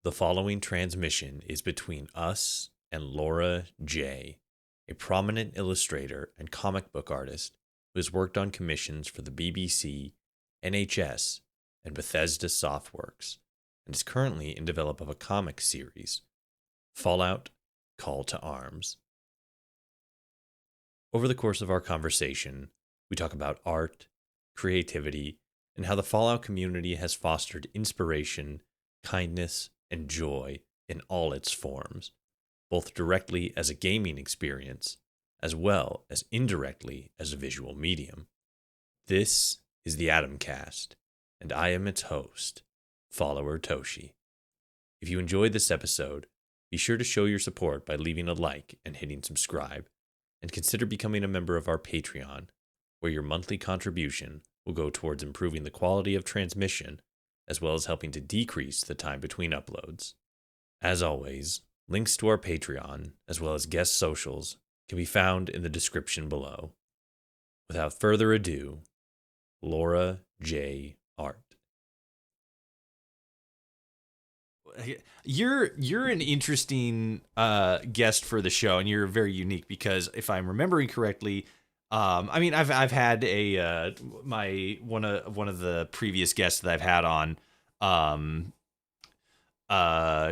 The following transmission is between us and Laura J., a prominent illustrator and comic book artist who has worked on commissions for the BBC, NHS, and Bethesda Softworks, and is currently in development of a comic series, Fallout: Call to Arms. Over the course of our conversation, we talk about art, creativity, and how the Fallout community has fostered inspiration, kindness, and joy in all its forms, both directly as a gaming experience, as well as indirectly as a visual medium. This is the Atomcast, and I am its host, follower Toshi. If you enjoyed this episode, be sure to show your support by leaving a like and hitting subscribe, and consider becoming a member of our Patreon, where your monthly contribution will go towards improving the quality of transmission, as well as helping to decrease the time between uploads. As always, links to our Patreon, as well as guest socials, can be found in the description below. Without further ado, Laura J. Art. You're an interesting guest for the show, and you're very unique because if I'm remembering correctly, I've had a one of the previous guests that I've had on.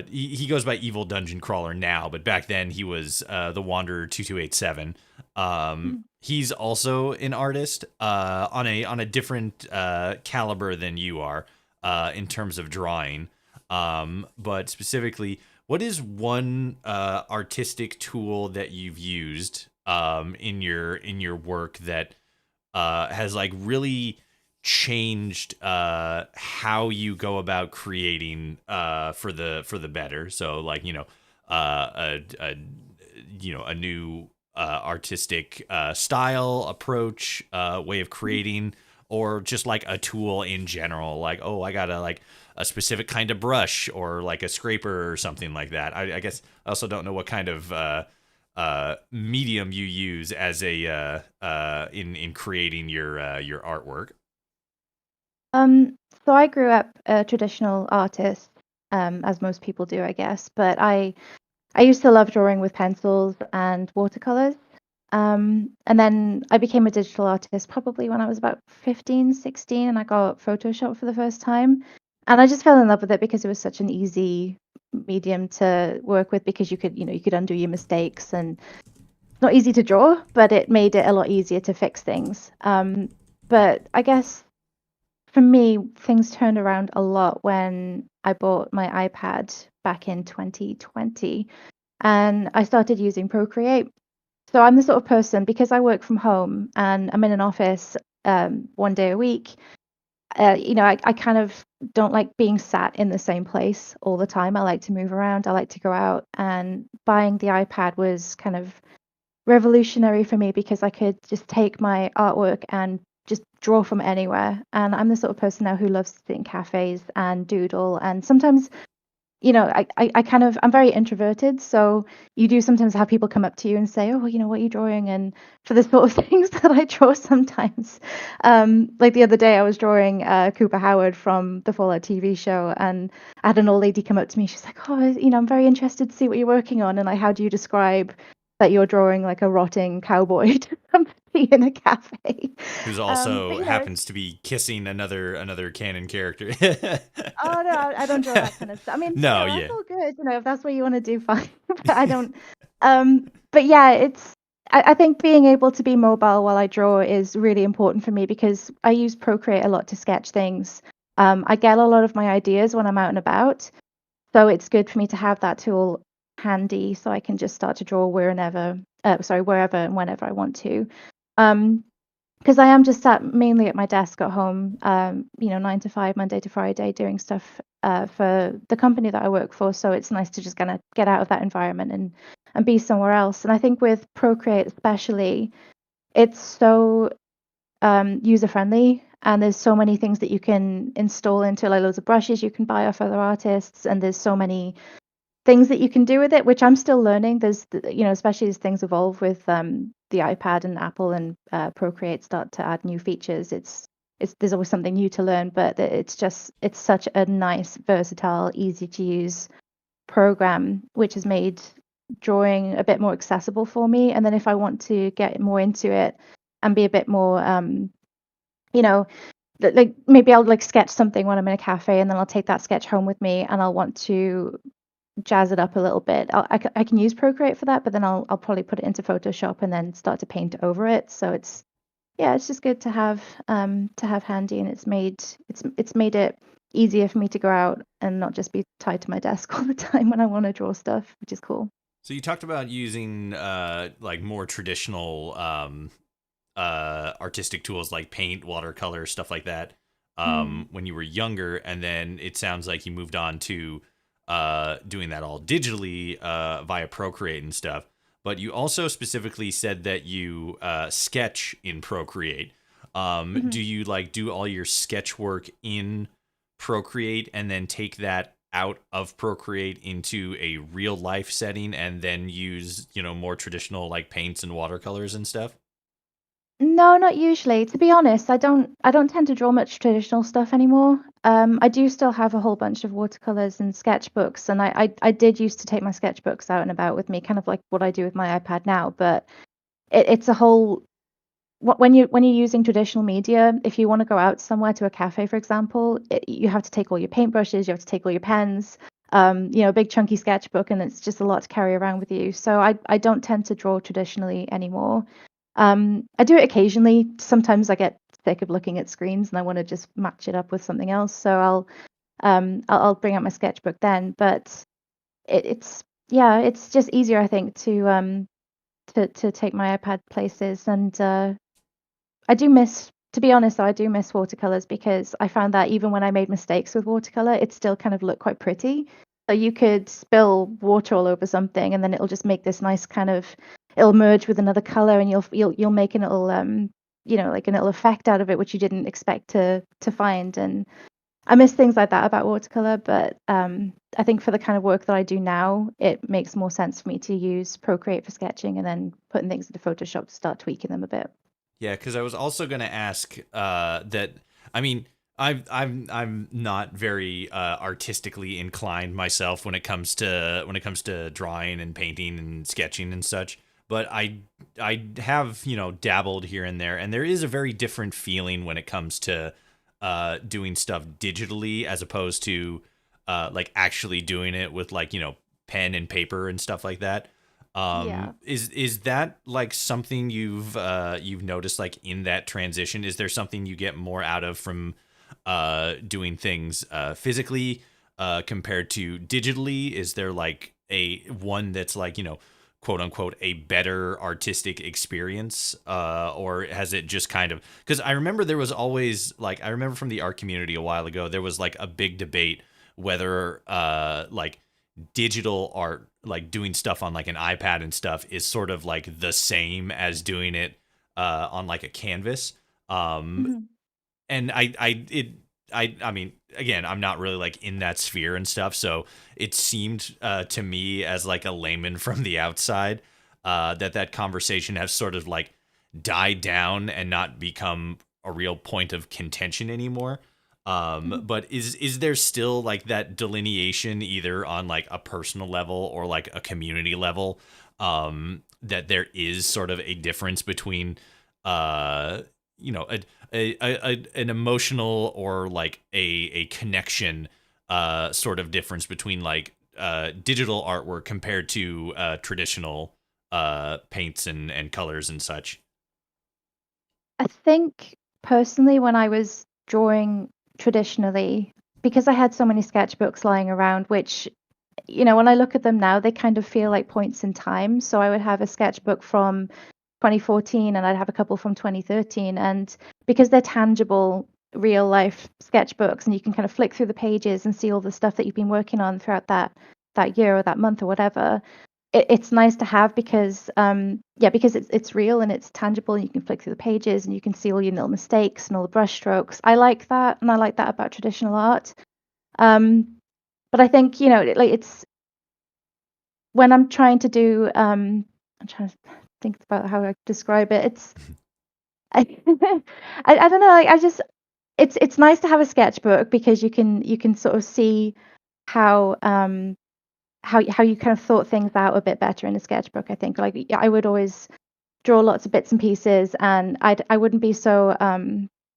He goes by Evil Dungeon Crawler now, but back then he was the Wanderer 2287. He's also an artist on a different caliber than you are in terms of drawing. But specifically, what is one artistic tool that you've used in your work that has like really changed how you go about creating for the better? So like a new artistic style, approach, way of creating, or just like a tool in general, like, oh, I got a specific kind of brush or like a scraper or something like that. I guess I also don't know what kind of medium you use as a in creating your artwork. So I grew up a traditional artist, as most people do, I guess. But I used to love drawing with pencils and watercolors. And then I became a digital artist probably when I was about 15, 16, and I got Photoshop for the first time. And I just fell in love with it because it was such an easy medium to work with because you could undo your mistakes, and it's not easy to draw, but it made it a lot easier to fix things. But I guess for me, things turned around a lot when I bought my iPad back in 2020 and I started using Procreate. So I'm the sort of person, because I work from home and I'm in an office 1 day a week, I kind of don't like being sat in the same place all the time. I like to move around. I like to go out, and buying the iPad was kind of revolutionary for me because I could just take my artwork and just draw from anywhere. And I'm the sort of person now who loves to sit in cafes and doodle. And sometimes, I'm very introverted. So you do sometimes have people come up to you and say, oh, well, what are you drawing? And for the sort of things that I draw sometimes. Like the other day, I was drawing Cooper Howard from the Fallout TV show. And I had an old lady come up to me. She's like, oh, I'm very interested to see what you're working on. And like, how do you describe that you're drawing like a rotting cowboy to somebody in a cafe? Who's also happens to be kissing another canon character. Oh no, I don't draw that kind of stuff. I mean, No, that's yeah. all good. If that's what you want to do, fine. But I don't. But yeah, I think being able to be mobile while I draw is really important for me because I use Procreate a lot to sketch things. I get a lot of my ideas when I'm out and about, so it's good for me to have that tool handy so I can just start to draw wherever and whenever I want to. Because I am just sat mainly at my desk at home, 9 to 5, Monday to Friday, doing stuff for the company that I work for. So it's nice to just kind of get out of that environment and be somewhere else. And I think with Procreate especially, it's so user friendly, and there's so many things that you can install into, like loads of brushes you can buy off other artists, and there's so many things that you can do with it, which I'm still learning. There's, especially as things evolve with the iPad and Apple and Procreate start to add new features. It's there's always something new to learn, but it's such a nice, versatile, easy to use program which has made drawing a bit more accessible for me. And then if I want to get more into it and be a bit more, you know, like maybe I'll like sketch something when I'm in a cafe, and then I'll take that sketch home with me, and I'll want to jazz it up a little bit. I can use Procreate for that, but then I'll probably put it into Photoshop and then start to paint over it. So it's just good to have handy, and it's made it easier for me to go out and not just be tied to my desk all the time when I want to draw stuff, which is cool. So you talked about using like more traditional artistic tools like paint, watercolor, stuff like that when you were younger, and then it sounds like you moved on to doing that all digitally via Procreate and stuff. But you also specifically said that you sketch in Procreate. Do you like do all your sketch work in Procreate and then take that out of Procreate into a real life setting and then use, more traditional like paints and watercolors and stuff? No, not usually. To be honest, I don't tend to draw much traditional stuff anymore. I do still have a whole bunch of watercolors and sketchbooks, and I did used to take my sketchbooks out and about with me, kind of like what I do with my iPad now. But it's a whole when you're using traditional media, if you want to go out somewhere to a cafe, for example, you have to take all your paintbrushes, you have to take all your pens, a big chunky sketchbook, and it's just a lot to carry around with you. So I don't tend to draw traditionally anymore. I do it occasionally. Sometimes I get sick of looking at screens and I want to just match it up with something else. So I'll bring out my sketchbook then. But it's just easier, I think, to take my iPad places. And I do miss, to be honest, I do miss watercolors, because I found that even when I made mistakes with watercolor, it still kind of looked quite pretty. So you could spill water all over something, and then it'll just make this nice kind of, it'll merge with another color, and you'll make a little like a little effect out of it, which you didn't expect to find. And I miss things like that about watercolor, but I think for the kind of work that I do now, it makes more sense for me to use Procreate for sketching and then putting things into Photoshop to start tweaking them a bit. Yeah, because I was also going to ask that. I mean, I'm not very artistically inclined myself when it comes to drawing and painting and sketching and such. But I have dabbled here and there is a very different feeling when it comes to doing stuff digitally as opposed to like actually doing it with like pen and paper and stuff like that. Yeah. Is that like something you've noticed, like in that transition? Is there something you get more out of from doing things physically compared to digitally? Is there like a one that's like quote unquote a better artistic experience, or has it just kind of, because I remember there was always like, I remember from the art community a while ago there was like a big debate whether like digital art, like doing stuff on like an iPad and stuff, is sort of like the same as doing it on like a canvas. Mhm. And I mean, again, I'm not really like in that sphere and stuff, so it seemed to me as like a layman from the outside that conversation has sort of like died down and not become a real point of contention anymore. But is there still like that delineation either on like a personal level or like a community level, that there is sort of a difference between an emotional or like a connection sort of difference between like digital artwork compared to traditional paints and colors and such? I think personally, when I was drawing traditionally, because I had so many sketchbooks lying around, which, when I look at them now, they kind of feel like points in time. So I would have a sketchbook from 2014 and I'd have a couple from 2013. And because they're tangible, real life sketchbooks, and you can kind of flick through the pages and see all the stuff that you've been working on throughout that year or that month or whatever, it's nice to have, because because it's real and it's tangible, and you can flick through the pages and you can see all your little mistakes and all the brush strokes. I like that, and I like that about traditional art. But I think like it's when I'm trying to do I'm trying to think about how I describe it. It's I, I don't know, like I just it's nice to have a sketchbook, because you can sort of see how how you kind of thought things out a bit better in a sketchbook. I think like I would always draw lots of bits and pieces, and I wouldn't be so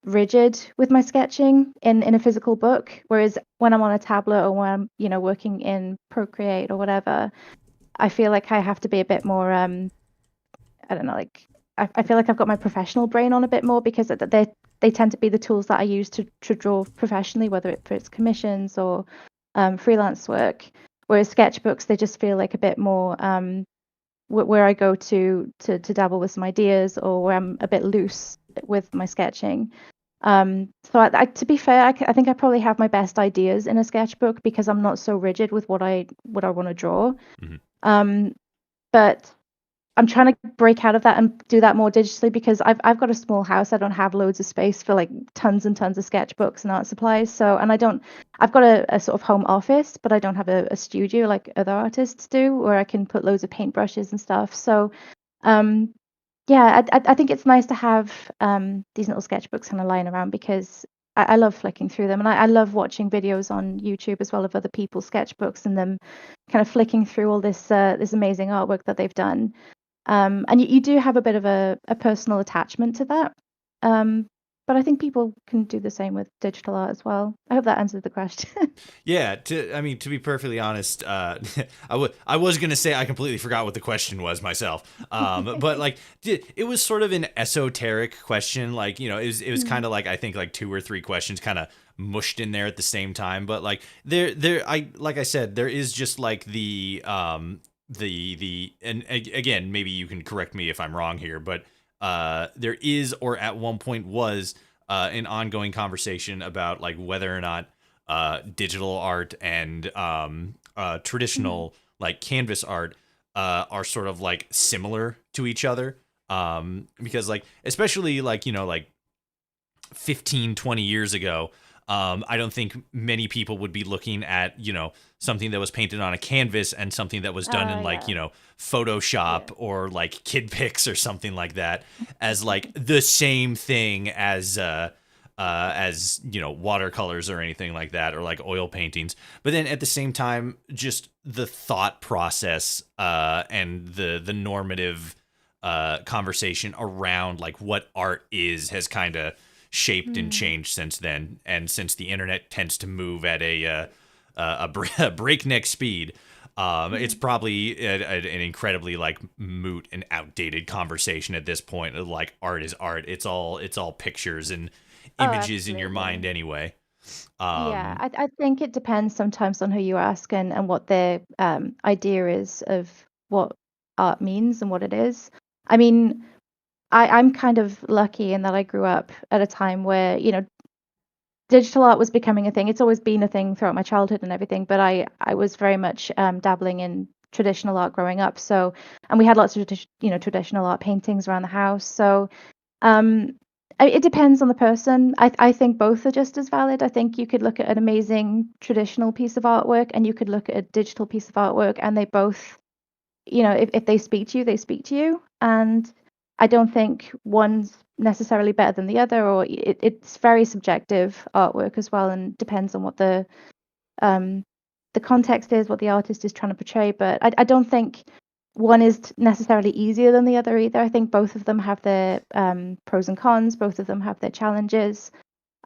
rigid with my sketching in a physical book. Whereas when I'm on a tablet or when I'm working in Procreate or whatever, I feel like I have to be a bit more I don't know, like I feel like I've got my professional brain on a bit more because they tend to be the tools that I use to draw professionally, whether it's commissions or freelance work. Whereas sketchbooks, they just feel like a bit more where I go to dabble with some ideas, or where I'm a bit loose with my sketching. So to be fair, I think I probably have my best ideas in a sketchbook because I'm not so rigid with what I want to draw. But I'm trying to break out of that and do that more digitally because I've got a small house. I don't have loads of space for like tons and tons of sketchbooks and art supplies. So, and I've got a sort of home office, but I don't have a studio like other artists do where I can put loads of paintbrushes and stuff. So, yeah, I think it's nice to have these little sketchbooks kind of lying around because I love flicking through them, and I love watching videos on YouTube as well of other people's sketchbooks and them kind of flicking through all this amazing artwork that they've done. And you do have a bit of a personal attachment to that. But I think people can do the same with digital art as well. I hope that answers the question. Yeah, to be perfectly honest, I was gonna say I completely forgot what the question was myself. But like it was sort of an esoteric question. Like it was kind of like I think like 2 or 3 questions kind of mushed in there at the same time. But like like I said, there is just like the and again, maybe you can correct me if I'm wrong here, but there is, or at one point was, an ongoing conversation about like whether or not digital art and traditional like canvas art are sort of like similar to each other, because like especially like like 15-20 years ago, I don't think many people would be looking at something that was painted on a canvas and something that was done in like Photoshop or like Kid Pix or something like that as like the same thing as watercolors or anything like that, or like oil paintings. But then at the same time, just the thought process and the normative conversation around like what art is has kind of shaped and changed since then, and since the internet tends to move at a breakneck speed, it's probably an incredibly like moot and outdated conversation at this point. Like art is art; it's all pictures and images in your mind anyway. Yeah, I think it depends sometimes on who you ask and what their idea is of what art means and what it is. I mean, I'm kind of lucky in that I grew up at a time where, digital art was becoming a thing. It's always been a thing throughout my childhood and everything, but I was very much dabbling in traditional art growing up. So, and we had lots of traditional art paintings around the house. So, it depends on the person. I think both are just as valid. I think you could look at an amazing traditional piece of artwork and you could look at a digital piece of artwork, and they both, if they speak to you, they speak to you. And I don't think one's necessarily better than the other, or it's very subjective artwork as well, and depends on what the context is, what the artist is trying to portray. But I don't think one is necessarily easier than the other either. I think both of them have their pros and cons. Both of them have their challenges.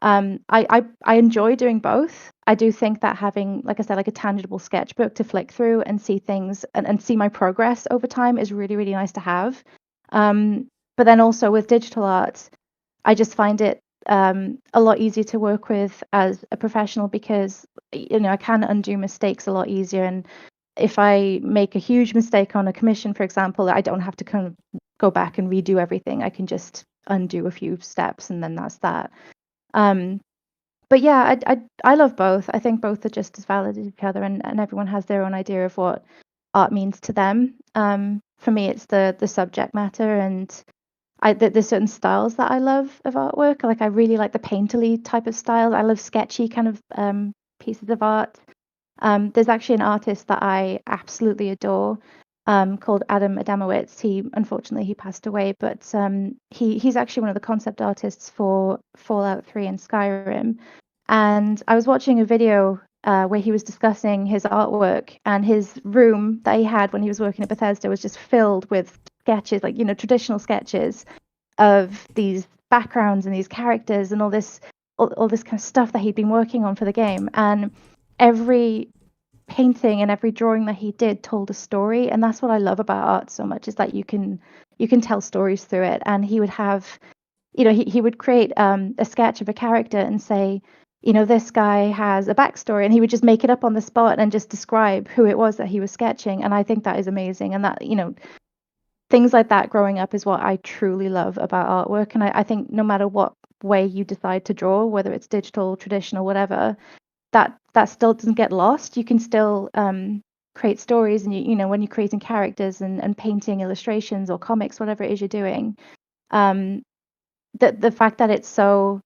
I enjoy doing both. I do think that having, like I said, like a tangible sketchbook to flick through and see things and see my progress over time is really, really nice to have. But then also with digital art, I just find it a lot easier to work with as a professional because I can undo mistakes a lot easier. And if I make a huge mistake on a commission, for example, I don't have to kind of go back and redo everything. I can just undo a few steps and then that's that. But yeah, I love both. I think both are just as valid as each other, and everyone has their own idea of what art means to them. For me, it's the subject matter, and there's certain styles that I love of artwork. Like I really like the painterly type of style. I love sketchy kind of pieces of art. There's actually an artist that I absolutely adore, called Adam Adamowicz. Unfortunately he passed away, but he's actually one of the concept artists for Fallout 3 and Skyrim. And I was watching a video where he was discussing his artwork, and his room that he had when he was working at Bethesda was just filled with sketches, like, traditional sketches of these backgrounds and these characters and all this kind of stuff that he'd been working on for the game. And every painting and every drawing that he did told a story, and that's what I love about art so much, is that you can tell stories through it. And he would have, he would create a sketch of a character and say, this guy has a backstory, and he would just make it up on the spot and just describe who it was that he was sketching. And I think that is amazing. And that, things like that growing up is what I truly love about artwork. And I think no matter what way you decide to draw, whether it's digital, traditional, whatever, that still doesn't get lost. You can still create stories, and when you're creating characters and painting illustrations or comics, whatever it is you're doing, the fact that it's so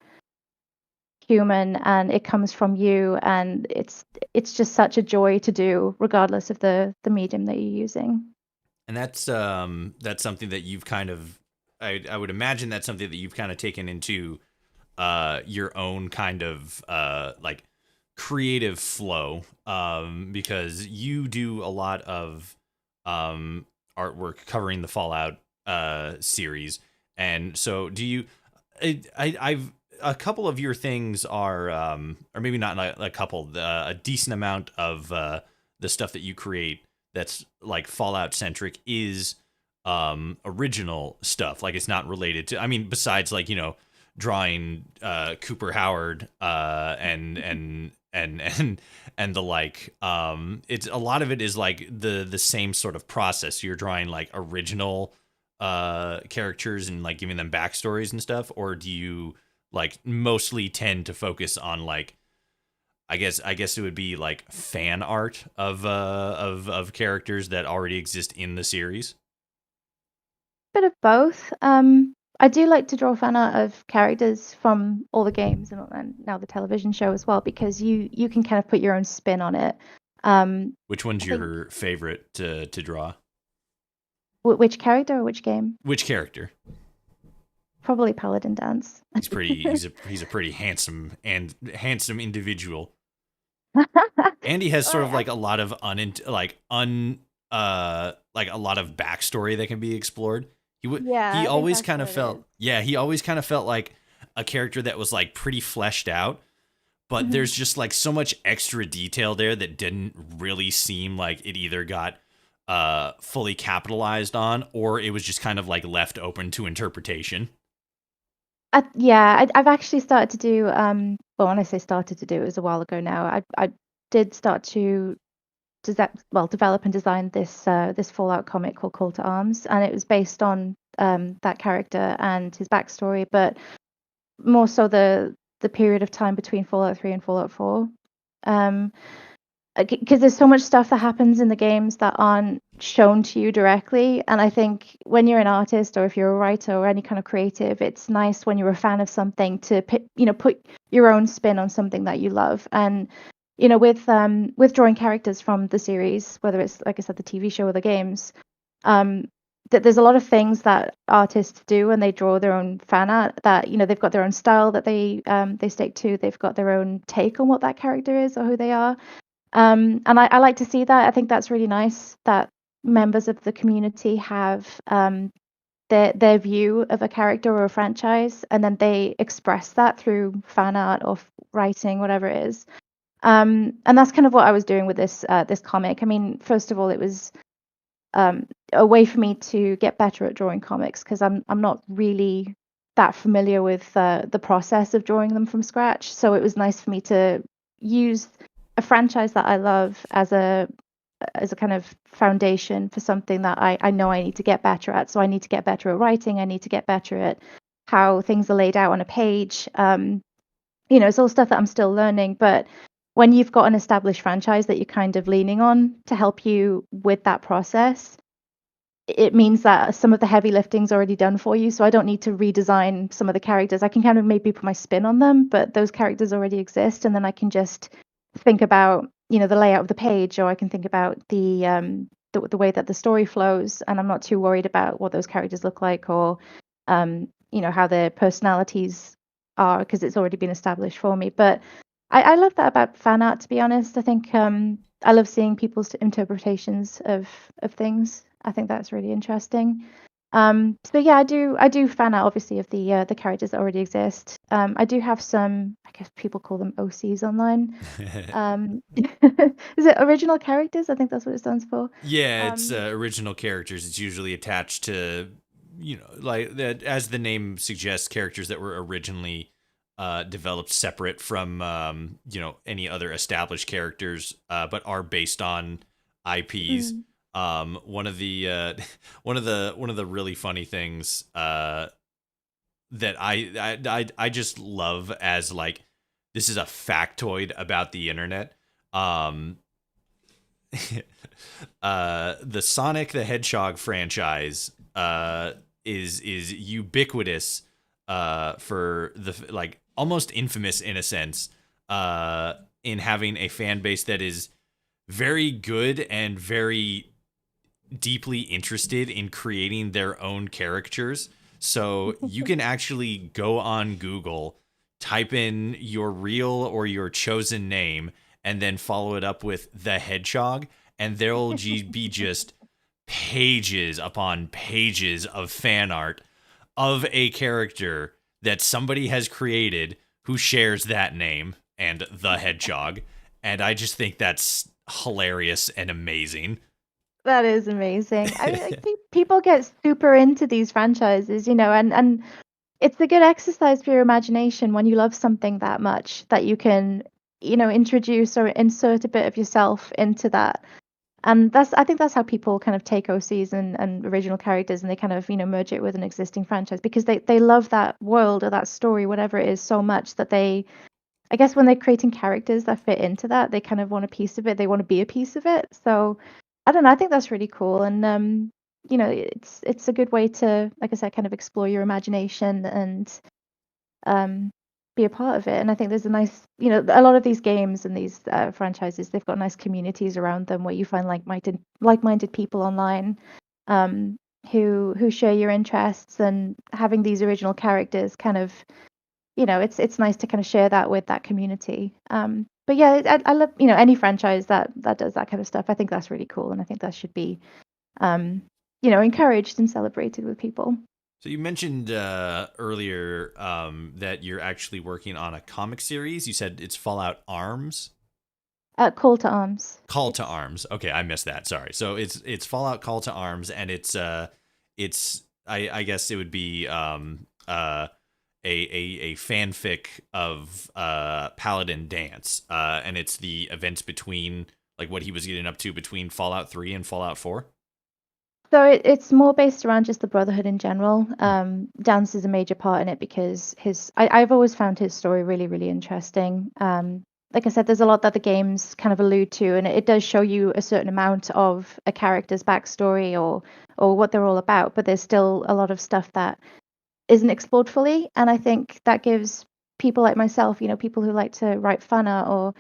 human and it comes from you, and it's just such a joy to do, regardless of the medium that you're using. And that's something that you've kind of, I would imagine that's something that you've kind of taken into your own kind of like creative flow, because you do a lot of artwork covering the Fallout series. And so do you, I've a couple of your things are, or maybe not a couple, a decent amount of the stuff that you create that's like Fallout centric is original stuff. Like, it's not related to, I mean, besides like, drawing Cooper Howard and the like, it's a lot of it is like the same sort of process. You're drawing like original characters and like giving them backstories and stuff, or do you like mostly tend to focus on like, I guess it would be like fan art of characters that already exist in the series? Bit of both. I do like to draw fan art of characters from all the games and now the television show as well, because you can kind of put your own spin on it. Which one's your favorite to draw? Which character or which game? Which character? Probably Paladin Dance. He's a pretty handsome individual. And he has sort of like a lot of a lot of backstory that can be explored. He always kind of felt like a character that was like pretty fleshed out, but there's just like so much extra detail there that didn't really seem like it either got fully capitalized on, or it was just kind of like left open to interpretation. I've actually started to do, well, when I say started to do, it was a while ago now. I did start to develop and design this Fallout comic called Call to Arms, and it was based on that character and his backstory, but more so the period of time between Fallout 3 and Fallout 4. Because there's so much stuff that happens in the games that aren't shown to you directly, and I think when you're an artist, or if you're a writer or any kind of creative, it's nice when you're a fan of something to put your own spin on something that you love. And with drawing characters from the series, whether it's, like I said, the TV show or the games, that there's a lot of things that artists do when they draw their own fan art, that they've got their own style that they stick to. They've got their own take on what that character is or who they are. And I like to see that. I think that's really nice that members of the community have their view of a character or a franchise, and then they express that through fan art or writing, whatever it is. And that's kind of what I was doing with this comic. I mean, first of all, it was a way for me to get better at drawing comics, because I'm not really that familiar with the process of drawing them from scratch. So it was nice for me to use a franchise that I love as a kind of foundation for something that I know I need to get better at. So I need to get better at writing. I need to get better at how things are laid out on a page. It's all stuff that I'm still learning. But when you've got an established franchise that you're kind of leaning on to help you with that process, it means that some of the heavy lifting's already done for you. So I don't need to redesign some of the characters. I can kind of maybe put my spin on them, but those characters already exist, and then I can just think about the layout of the page, or I can think about the way that the story flows, and I'm not too worried about what those characters look like, or how their personalities are, because it's already been established for me. But I love that about fan art, to be honest. I think I love seeing people's interpretations of things. I think that's really interesting. So yeah, I do fan art obviously of the characters that already exist. I do have some, I guess people call them OCs online. Is it original characters? I think that's what it stands for. Yeah, it's Um, original characters. It's usually attached to, like that, as the name suggests, characters that were originally developed separate from, any other established characters, but are based on IPs. mm, One of the one of the really funny things that I just love as like this is a factoid about the internet. Um, the Sonic the Hedgehog franchise is ubiquitous for the like almost infamous in a sense in having a fan base that is very good and very deeply interested in creating their own characters. So you can actually go on Google, type in your real or your chosen name, and then follow it up with the hedgehog, and there'll be just pages upon pages of fan art of a character that somebody has created who shares that name and the hedgehog. And I just think that's hilarious and amazing. that is amazing. I mean, I think people get super into these franchises, and it's a good exercise for your imagination when you love something that much that you can, introduce or insert a bit of yourself into that. And I think that's how people kind of take OCs and original characters and they kind of, merge it with an existing franchise because they love that world or that story, whatever it is, so much that I guess when they're creating characters that fit into that, they kind of want a piece of it. They want to be a piece of it. So I don't know. I think that's really cool. And it's a good way to, like I said, kind of explore your imagination and um be a part of it. And I think there's a nice, a lot of these games and these franchises, they've got nice communities around them where you find like-minded people online um who share your interests, and having these original characters kind of, it's nice to kind of share that with that community. But yeah, I love, any franchise that does that kind of stuff. I think that's really cool, and I think that should be encouraged and celebrated with people. So you mentioned earlier that you're actually working on a comic series. You said it's Fallout Arms. Call to arms. Call to Arms. Okay, I missed that. Sorry. So it's Fallout Call to Arms, and it's I guess it would be a fanfic of Paladin Dance, and it's the events between like what he was getting up to between Fallout 3 and Fallout 4. So it's more based around just the Brotherhood in general. Dance is a major part in it because I've always found his story really, really interesting. Like I said, there's a lot that the games kind of allude to, and it does show you a certain amount of a character's backstory or what they're all about, but there's still a lot of stuff that isn't explored fully. And I think that gives people like myself, people who like to write fan art or,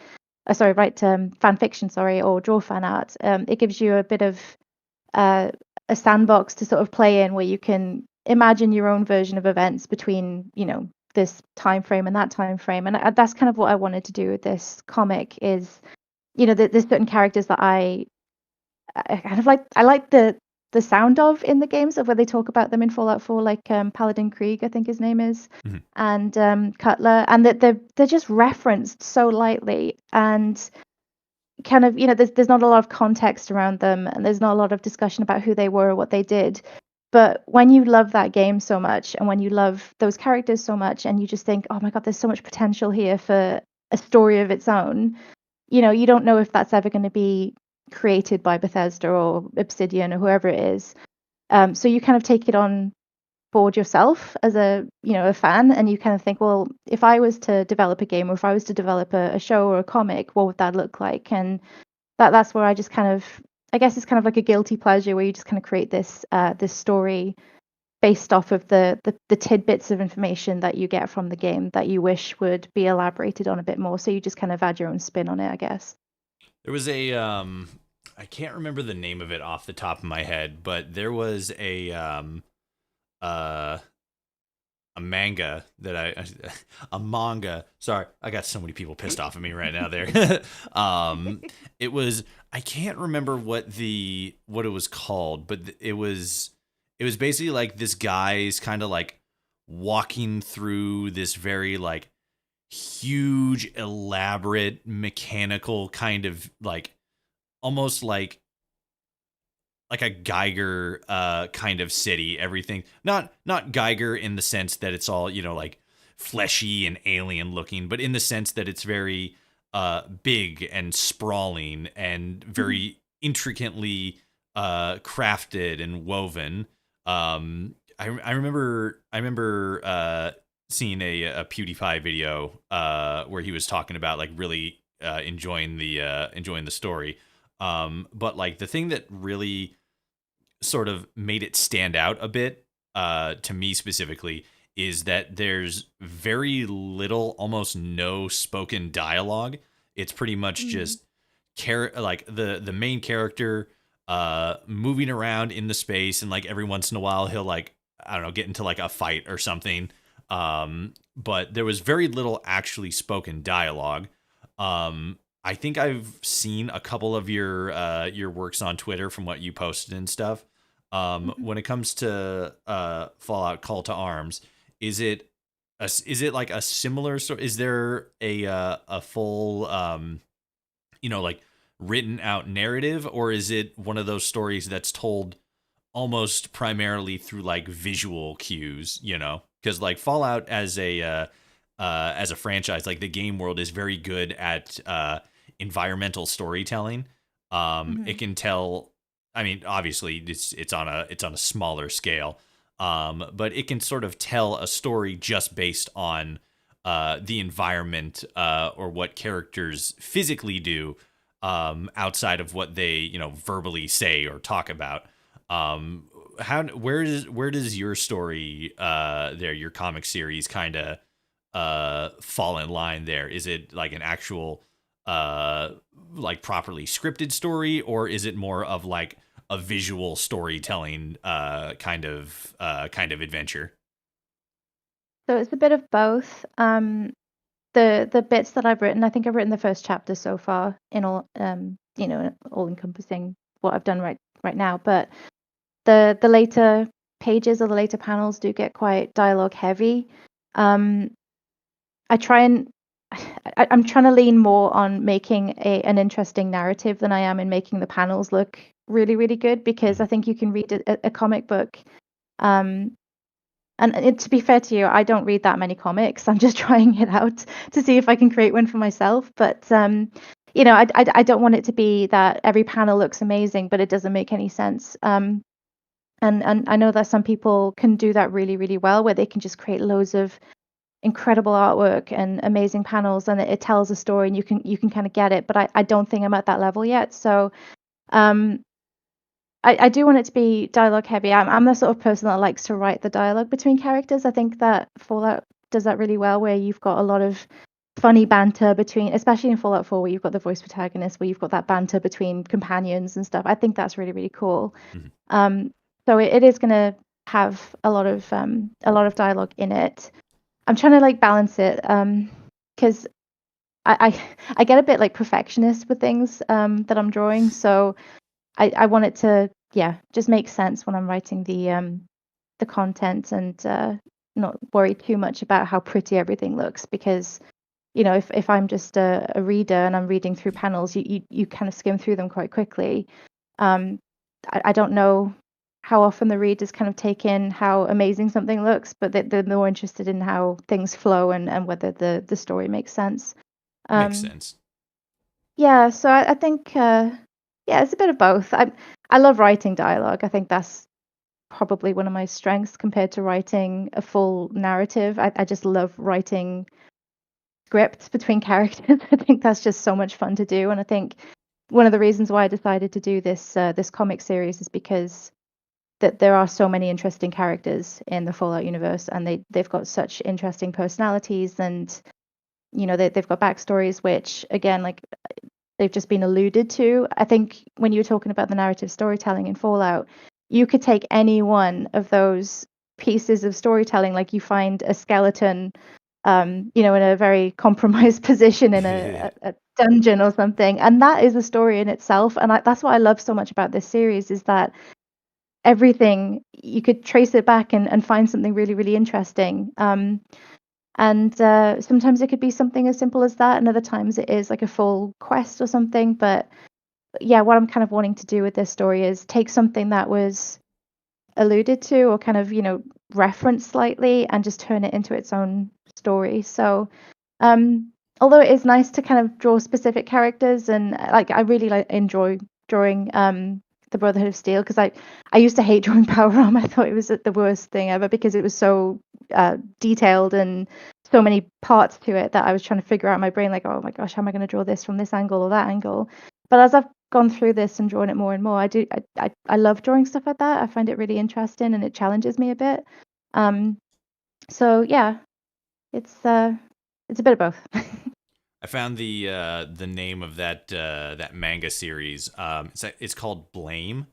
write fan fiction, or draw fan art. It gives you a bit of a sandbox to sort of play in where you can imagine your own version of events between, this time frame and that time frame. And that's kind of what I wanted to do with this comic is, there's certain characters that I kind of like. I like the sound of in the games of where they talk about them in Fallout 4, like Paladin Krieg, I think his name is, Mhm. and Cutler, and that they're just referenced so lightly and kind of, there's not a lot of context around them, and there's not a lot of discussion about who they were or what they did. But when you love that game so much, and when you love those characters so much, and you just think, oh my god, there's so much potential here for a story of its own, you don't know if that's ever going to be created by Bethesda or Obsidian or whoever it is. So you kind of take it on board yourself as a fan, and you kind of think, well, if I was to develop a game or if I was to develop a show or a comic, what would that look like? And that's where I just kind of, I guess it's kind of like a guilty pleasure where you just kind of create this story based off of the tidbits of information that you get from the game that you wish would be elaborated on a bit more. So you just kind of add your own spin on it, I guess. There was a I can't remember the name of it off the top of my head, but there was a manga that a manga. Sorry, I got so many people pissed off at me right now there. It was, I can't remember what it was called, but it was basically like this guy's kind of like walking through this very like huge, elaborate, mechanical kind of like almost like a Geiger kind of city. Everything not Geiger in the sense that it's all, like fleshy and alien looking, but in the sense that it's very big and sprawling and very intricately crafted and woven. I remember seeing a PewDiePie video where he was talking about like really enjoying the story. But like the thing that really sort of made it stand out a bit to me specifically is that there's very little, almost no spoken dialogue. It's pretty much just like the main character moving around in the space, and like every once in a while he'll like, I don't know, get into like a fight or something. But there was very little actually spoken dialogue. I think I've seen a couple of your works on Twitter from what you posted and stuff. When it comes to Fallout Call to Arms, is it like a similar sort? Is there a full like written out narrative, or is it one of those stories that's told almost primarily through like visual cues? Because like Fallout as a franchise, like the game world is very good at environmental storytelling. It can tell. I mean, obviously, it's on a smaller scale, but it can sort of tell a story just based on the environment or what characters physically do outside of what they verbally say or talk about. Where does your story your comic series kind of fall in line there? Is it like an actual like properly scripted story, or is it more of like a visual storytelling kind of adventure? So it's a bit of both. The bits that I've written, I think I've written the first chapter so far in all, all encompassing what I've done right now. But the later pages or the later panels do get quite dialogue heavy. I'm trying to lean more on making an interesting narrative than I am in making the panels look really, really good, because I think you can read a comic book. And to be fair to you, I don't read that many comics. I'm just trying it out to see if I can create one for myself. But I don't want it to be that every panel looks amazing, but it doesn't make any sense. And I know that some people can do that really, really well, where they can just create loads of incredible artwork and amazing panels, and it tells a story, and you can kind of get it. But I don't think I'm at that level yet. So I do want it to be dialogue heavy. I'm the sort of person that likes to write the dialogue between characters. I think that Fallout does that really well, where you've got a lot of funny banter between, especially in Fallout 4, where you've got the voice protagonist, where you've got that banter between companions and stuff. I think that's really, really cool. So it is going to have a lot of dialogue in it. I'm trying to like balance it, because I get a bit like perfectionist with things that I'm drawing. So I want it to just make sense when I'm writing the content, and not worry too much about how pretty everything looks, because if I'm just a reader and I'm reading through panels, you kind of skim through them quite quickly. I don't know how often the readers kind of take in how amazing something looks, but they're more interested in how things flow and whether the story makes sense. Makes sense. Yeah, so I think it's a bit of both. I love writing dialogue. I think that's probably one of my strengths compared to writing a full narrative. I just love writing scripts between characters. I think that's just so much fun to do, and I think one of the reasons why I decided to do this comic series is because that there are so many interesting characters in the Fallout universe, and they've got such interesting personalities, and they've got backstories which, again, like, they've just been alluded to. I think when you were talking about the narrative storytelling in Fallout, you could take any one of those pieces of storytelling, like you find a skeleton, in a very compromised position in a dungeon or something, and that is a story in itself. And that's what I love so much about this series, is that everything, you could trace it back and find something really, really interesting. And sometimes it could be something as simple as that, and other times it is like a full quest or something. But yeah, what I'm kind of wanting to do with this story is take something that was alluded to or kind of, referenced slightly, and just turn it into its own story. So although it is nice to kind of draw specific characters, and like I really enjoy drawing the Brotherhood of Steel, because I used to hate drawing Power Armor. I thought it was the worst thing ever, because it was so detailed and so many parts to it that I was trying to figure out in my brain, like, oh my gosh, how am I going to draw this from this angle or that angle? But as I've gone through this and drawn it more and more, I love drawing stuff like that. I find it really interesting, and it challenges me a bit. So yeah, it's a bit of both. I found the name of that manga series. It's called Blame.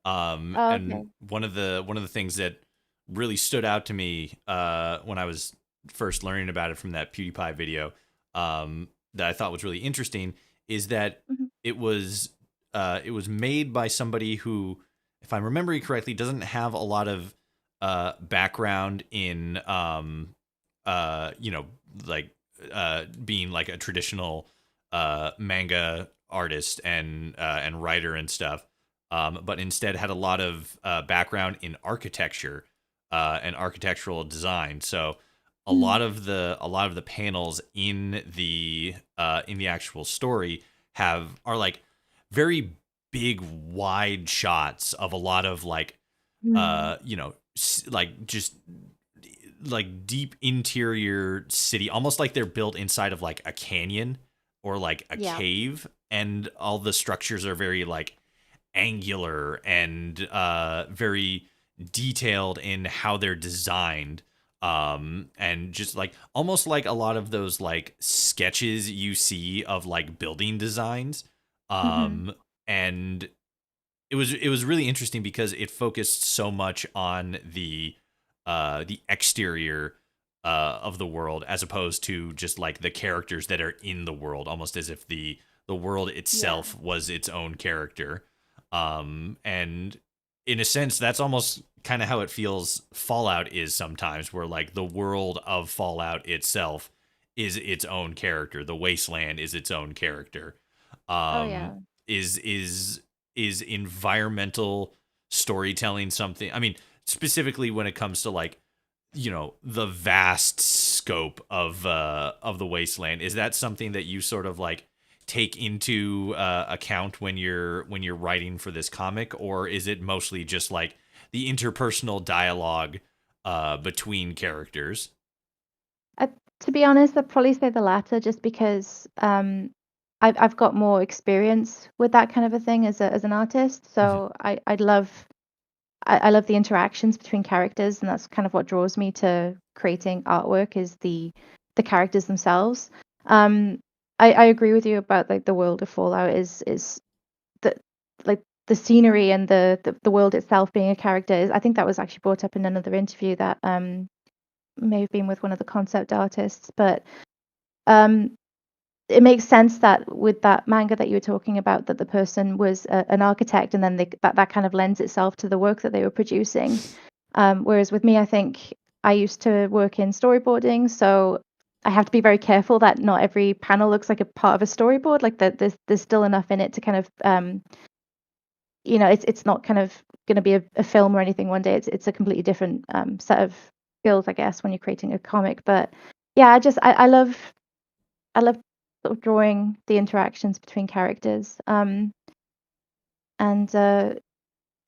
Oh, And okay. one of the things that really stood out to me when I was first learning about it from that PewDiePie video, that I thought was really interesting, is that Mhm. it was made by somebody who, if I'm remembering correctly, doesn't have a lot of background in like being like a traditional manga artist and writer and stuff, but instead had a lot of background in architecture and architectural design. So a Mm. lot of the panels in the actual story are like very big wide shots of a lot of like Mm. like just like deep interior city, almost like they're built inside of like a canyon or like a Yeah. cave, and all the structures are very like angular and very detailed in how they're designed, and just like almost like a lot of those like sketches you see of like building designs. Mhm. And it was really interesting because it focused so much on the exterior of the world, as opposed to just like the characters that are in the world, almost as if the world Yeah. itself was its own character. And in a sense, that's almost kind of how it feels Fallout is sometimes, where like the world of Fallout itself is its own character. The wasteland is its own character. Oh Um, yeah. is environmental storytelling something? I mean, specifically when it comes to like, the vast scope of the wasteland, is that something that you sort of like take into account when you're writing for this comic, or is it mostly just like the interpersonal dialogue between characters? Uh, to be honest, I'd probably say the latter, just because I've got more experience with that kind of a thing as an artist. Mhm. So I love the interactions between characters, and that's kind of what draws me to creating artwork, is the characters themselves. Um, I agree with you about like the world of Fallout is the like the scenery and the world itself being a character. I think that was actually brought up in another interview that may have been with one of the concept artists, but um, it makes sense that with that manga that you were talking about, that the person was an architect, and then that kind of lends itself to the work that they were producing. Whereas with me, I think I used to work in storyboarding, so I have to be very careful that not every panel looks like a part of a storyboard. Like that, there's still enough in it to kind of it's not kind of going to be a film or anything one day. It's a completely different set of skills, I guess, when you're creating a comic. But yeah, I love sort of drawing the interactions between characters. And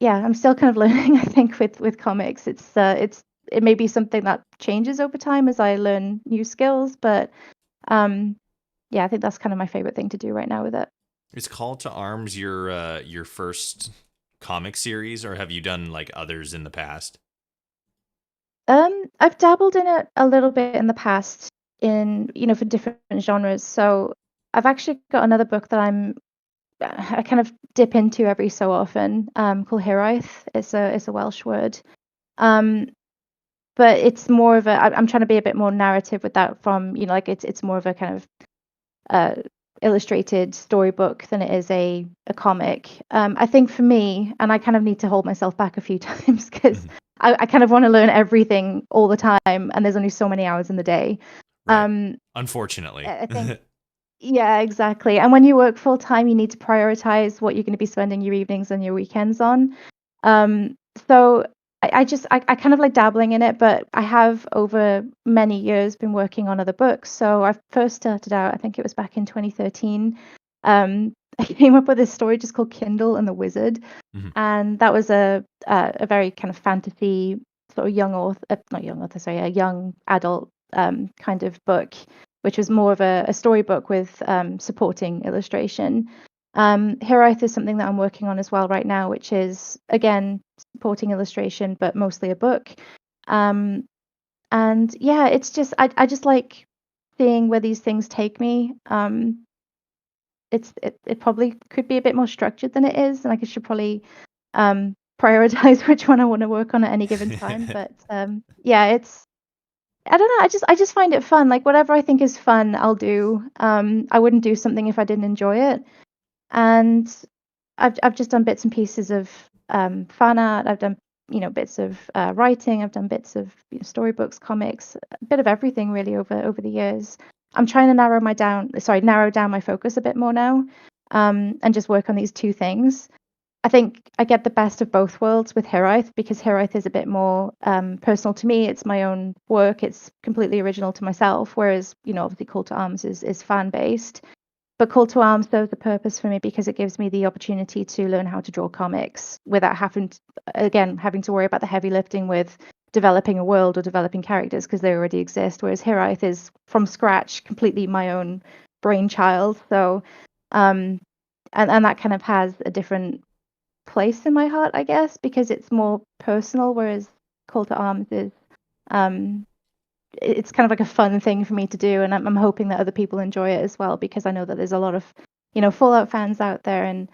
yeah, I'm still kind of learning, I think, with comics. It may be something that changes over time as I learn new skills, but um, yeah, I think that's kind of my favorite thing to do right now with it. Is Call to Arms your first comic series, or have you done like others in the past? I've dabbled in it a little bit in the past, in for different genres. So I've actually got another book that I kind of dip into every so often, called Hiraeth. It's a Welsh word. Um, but it's more of a. I'm trying to be a bit more narrative with that. From like it's more of a kind of illustrated storybook than it is a comic. I think for me, and I kind of need to hold myself back a few times because I kind of want to learn everything all the time, and there's only so many hours in the day. Right. Unfortunately. I think yeah, exactly. And when you work full time, you need to prioritize what you're going to be spending your evenings and your weekends on. Um, so I kind of like dabbling in it, but I have over many years been working on other books. So I first started out, I think it was back in 2013. I came up with this story just called Kindle and the Wizard, and that was a very kind of fantasy sort of young author, not young author, sorry, a young adult kind of book, which was more of a storybook with supporting illustration. Hiraeth is something that I'm working on as well right now, which is again supporting illustration, but mostly a book. And yeah, it's just I just like seeing where these things take me. It probably could be a bit more structured than it is, and I should probably prioritize which one I want to work on at any given time. But yeah, it's I don't know. I just find it fun. Like whatever I think is fun, I'll do. I wouldn't do something if I didn't enjoy it. And I've just done bits and pieces of fan art. I've done bits of writing. I've done bits of storybooks, comics, a bit of everything really over the years. I'm trying to narrow down my focus a bit more now, and just work on these two things. I think I get the best of both worlds with Hiraeth because Hiraeth is a bit more personal to me. It's my own work. It's completely original to myself. Whereas, obviously Call to Arms is fan based. But Call to Arms serves a purpose for me because it gives me the opportunity to learn how to draw comics without having to worry about the heavy lifting with developing a world or developing characters because they already exist. Whereas Hiraeth is from scratch, completely my own brainchild. So, and that kind of has a different place in my heart, I guess, because it's more personal, whereas Call to Arms is it's kind of like a fun thing for me to do, and I'm hoping that other people enjoy it as well because I know that there's a lot of Fallout fans out there, and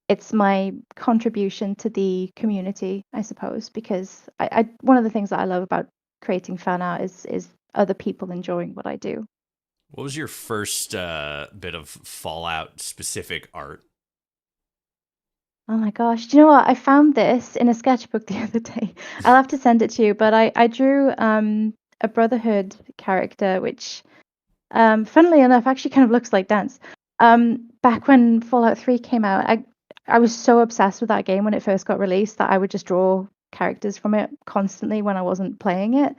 it's my contribution to the community, I suppose, because I one of the things that I love about creating fan art is other people enjoying what I do. What was your first bit of Fallout specific art? Oh my gosh. Do you know what? I found this in a sketchbook the other day. I'll have to send it to you, but I drew a Brotherhood character, which funnily enough actually kind of looks like Dance. Back when Fallout 3 came out, I was so obsessed with that game when it first got released that I would just draw characters from it constantly when I wasn't playing it.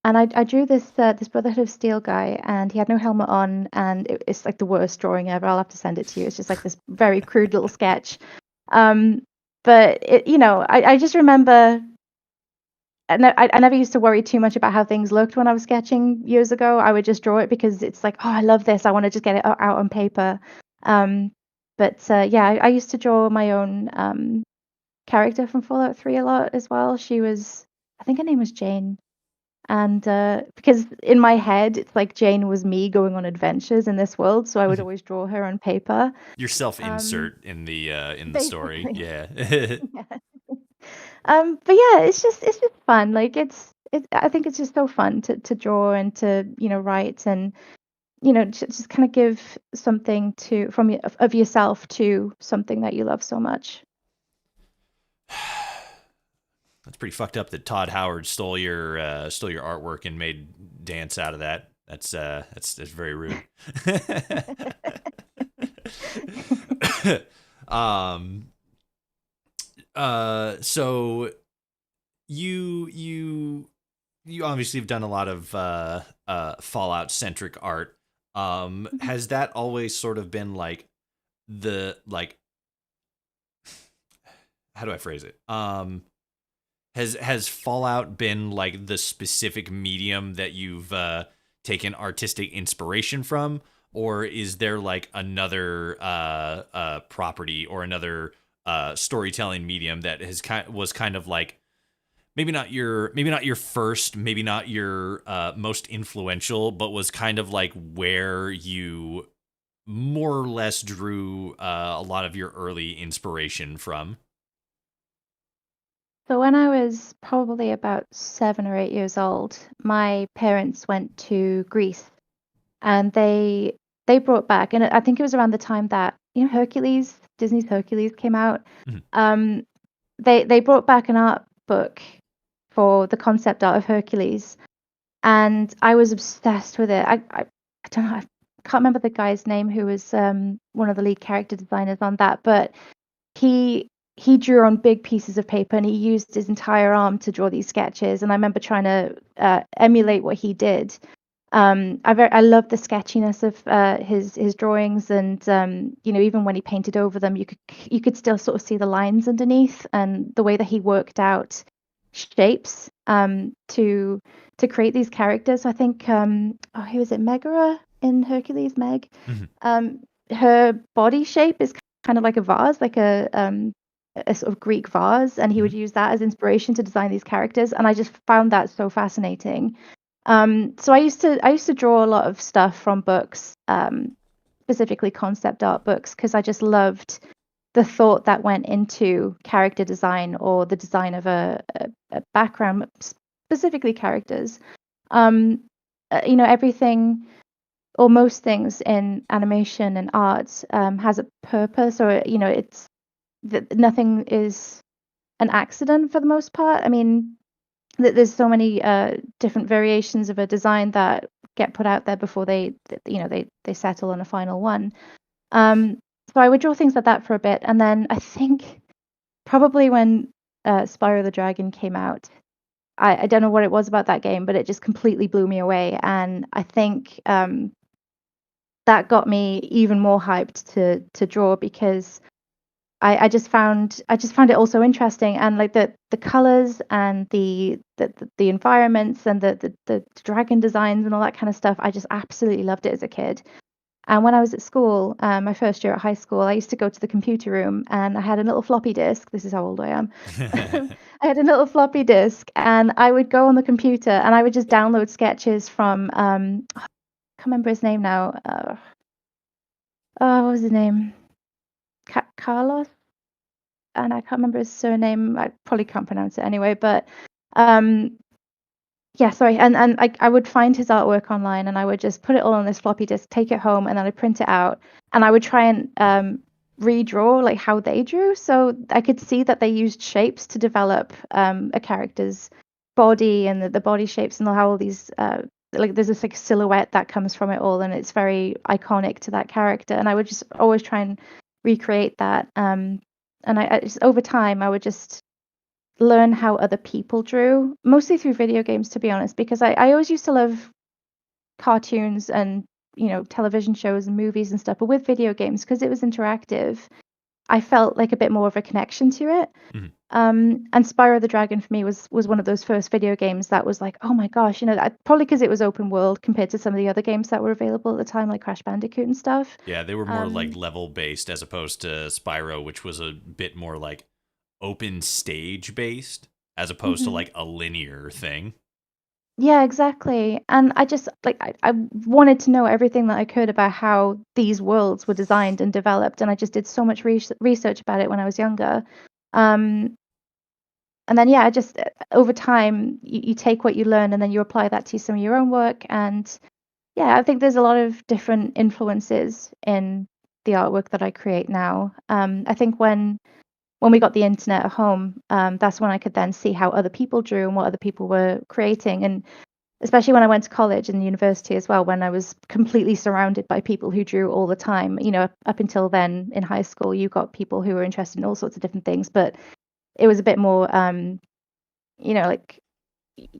And I drew this Brotherhood of Steel guy, and he had no helmet on, and it's like the worst drawing ever. I'll have to send it to you. It's just like this very crude little sketch. But I just remember. I never used to worry too much about how things looked when I was sketching years ago. I would just draw it because it's like, oh, I love this. I want to just get it out on paper. But yeah, I used to draw my own character from Fallout 3 a lot as well. I think her name was Jane. And because in my head, it's like Jane was me going on adventures in this world, so I would always draw her on paper. Your self-insert in the story, yeah. Yeah. But yeah, it's just fun. Like I think it's just so fun to draw and to write and just kind of give something of yourself to something that you love so much. That's pretty fucked up that Todd Howard stole your artwork and made Dance out of that. That's very rude. So you obviously have done a lot of Fallout centric art. Has that always sort of been like how do I phrase it? Has Fallout been like the specific medium that you've taken artistic inspiration from, or is there like another property or another storytelling medium that was kind of like maybe not your first, maybe not your most influential, but was kind of like where you more or less drew a lot of your early inspiration from? So when I was probably about 7 or 8 years old, my parents went to Greece, and they brought back, and I think it was around the time that Hercules, Disney's Hercules came out. Mhm. They brought back an art book for the concept art of Hercules, and I was obsessed with it. I don't know, I can't remember the guy's name who was one of the lead character designers on that, but he drew on big pieces of paper, and he used his entire arm to draw these sketches. And I remember trying to emulate what he did. I love the sketchiness of his drawings, and even when he painted over them, you could still sort of see the lines underneath, and the way that he worked out shapes to create these characters. I think who is it, Megara in Hercules, Meg? Mhm. Her body shape is kind of like a vase, like a sort of Greek vase, and he would use that as inspiration to design these characters, and I just found that so fascinating. So I used to draw a lot of stuff from books, specifically concept art books, because I just loved the thought that went into character design or the design of a background, specifically characters. Everything or most things in animation and art has a purpose, or it's that nothing is an accident for the most part. I mean, there's so many different variations of a design that get put out there before they settle on a final one. So I would draw things like that for a bit, and then I think probably when Spyro the Dragon came out, I don't know what it was about that game, but it just completely blew me away, and I think that got me even more hyped to draw, because I just found it also interesting, and like the colors and the environments and the dragon designs and all that kind of stuff. I just absolutely loved it as a kid. And when I was at school, my first year at high school, I used to go to the computer room, and I had a little floppy disk. This is how old I am. I had a little floppy disk, and I would go on the computer and I would just download sketches from I can't remember his name now. What was his name? Carlos, and I can't remember his surname. I probably can't pronounce it anyway, but um, yeah, sorry. And I would find his artwork online, and I would just put it all on this floppy disk, take it home, and then I'd print it out, and I would try and redraw like how they drew, so I could see that they used shapes to develop a character's body, and the body shapes, and how all these like there's this like silhouette that comes from it all, and it's very iconic to that character. And I would just always try and recreate that. And I just, over time, I would just learn how other people drew, mostly through video games, to be honest, because I always used to love cartoons and television shows and movies and stuff, but with video games, because it was interactive, I felt like a bit more of a connection to it. Mhm. And Spyro the Dragon for me was one of those first video games that was like, oh my gosh, probably because it was open world compared to some of the other games that were available at the time, like Crash Bandicoot and stuff. Yeah, they were more like level based as opposed to Spyro, which was a bit more like open stage based as opposed to Mhm. like a linear thing. Yeah, exactly. And I just like I wanted to know everything that I could about how these worlds were designed and developed, and I just did so much research about it when I was younger. Um, and then yeah, I just over time you take what you learn, and then you apply that to some of your own work. And yeah, I think there's a lot of different influences in the artwork that I create now. I think when we got the internet at home, that's when I could then see how other people drew and what other people were creating. And especially when I went to college and university as well, when I was completely surrounded by people who drew all the time. Up until then in high school, you got people who were interested in all sorts of different things, but it was a bit more, like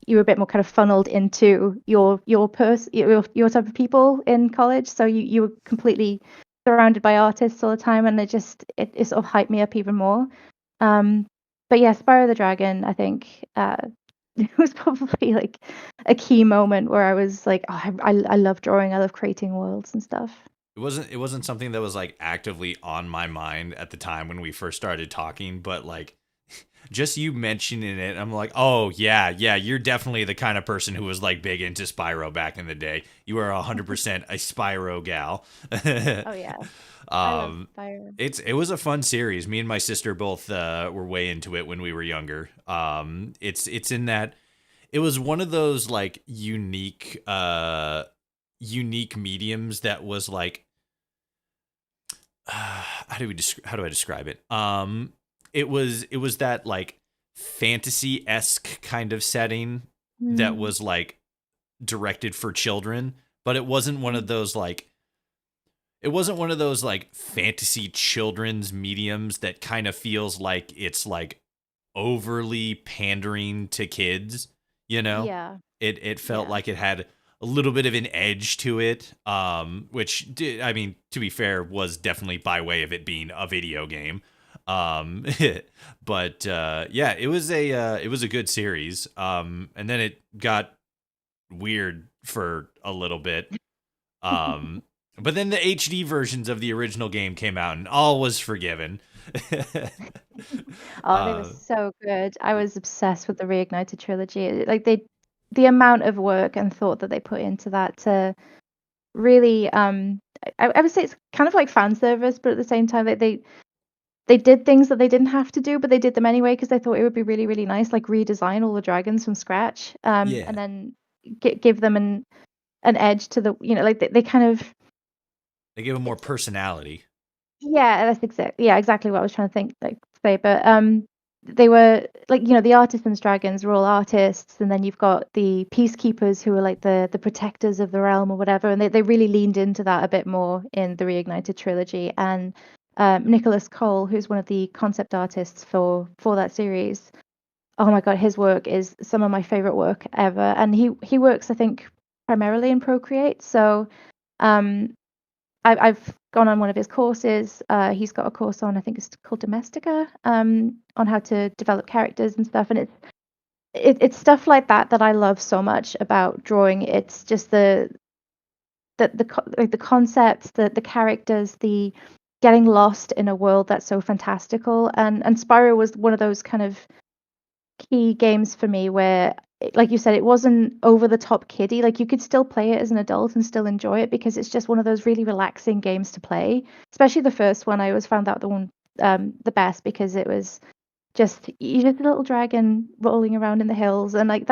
you were a bit more kind of funneled into your type of people in college. So you were completely surrounded by artists all the time, and it sort of hyped me up even more. Um, but yeah, Spyro the Dragon, I think it was probably like a key moment where I was like, oh, I love drawing, I love creating worlds and stuff. It wasn't something that was like actively on my mind at the time when we first started talking, but like just you mentioning it, I'm like, oh yeah, you're definitely the kind of person who was like big into Spyro back in the day. You are 100% a Spyro gal. Oh yeah. I love Um, Spyro. it was a fun series. Me and my sister both were way into it when we were younger. It's in that it was one of those like unique mediums that was like how do I describe it? It was that like fantasy-esque kind of setting that Mm. was like directed for children, but it wasn't one of those like fantasy children's mediums that kind of feels like it's like overly pandering to kids, you know? Yeah, It felt yeah. like it had a little bit of an edge to it, I mean, to be fair, was definitely by way of it being a video game. Um, but yeah, it was a good series. And then it got weird for a little bit. Um, but then the HD versions of the original game came out, and all was forgiven. Oh, they were uh, so good. I was obsessed with the Reignited trilogy. Like the amount of work and thought that they put into that to really, I would say it's kind of like fan service, but at the same time, they did things that they didn't have to do, but they did them anyway because they thought it would be really, really nice, like redesign all the dragons from scratch, yeah, and then give them an edge to the, like they kind of. they gave them more personality. Yeah, that's exactly what I was trying to think, like say. But they were like, the artisans dragons were all artists, and then you've got the peacekeepers who are like the protectors of the realm or whatever, and they really leaned into that a bit more in the Reignited trilogy. And Nicholas Cole, who's one of the concept artists for that series, oh my God, his work is some of my favorite work ever, and he works, I think, primarily in Procreate. So um I've gone on one of his courses. He's got a course on, I think it's called Domestica, on how to develop characters and stuff. And it's stuff like that I love so much about drawing. It's just like the concepts, the characters, the getting lost in a world that's so fantastical. And Spyro was one of those kind of key games for me where, like you said, it wasn't over the top kiddie. Like you could still play it as an adult and still enjoy it because it's just one of those really relaxing games to play. Especially the first one, I always found that the best because it was just, you're just a little dragon rolling around in the hills, and like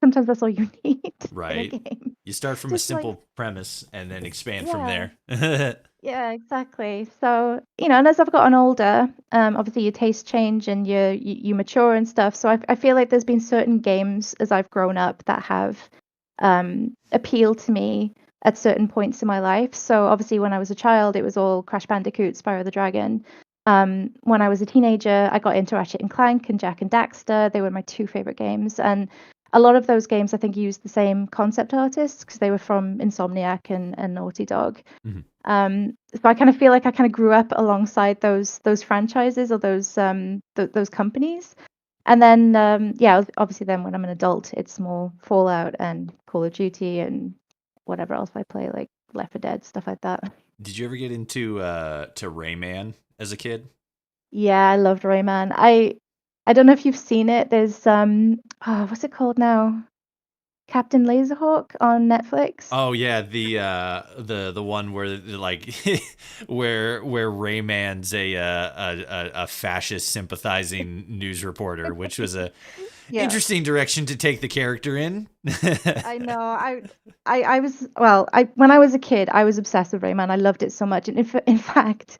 sometimes that's all you need in a Right. game. You start from a Just like, simple premise and then expand from yeah. there. Yeah, exactly. So, and as I've gotten older, obviously your tastes change and you mature and stuff. So I feel like there's been certain games as I've grown up that have appealed to me at certain points in my life. So obviously when I was a child, it was all Crash Bandicoot, Spyro the Dragon. When I was a teenager, I got into Ratchet and Clank and Jack and Daxter. They were my two favorite games, and a lot of those games I think used the same concept artists because they were from Insomniac and Naughty Dog. Mhm. So I kind of feel like I kind of grew up alongside those franchises or those companies. And then yeah, obviously then when I'm an adult, it's more Fallout and Call of Duty and whatever else I play, like Left 4 Dead, stuff like that. Did you ever get into to Rayman as a kid? Yeah, I loved Rayman. I don't know if you've seen it. There's what's it called now? Captain Laserhawk on Netflix. Oh yeah, the one where like where Rayman's a fascist sympathizing news reporter, which was a Yeah. interesting direction to take the character in. I know. I was well. I when I was a kid, I was obsessed with Rayman. I loved it so much, and in fact,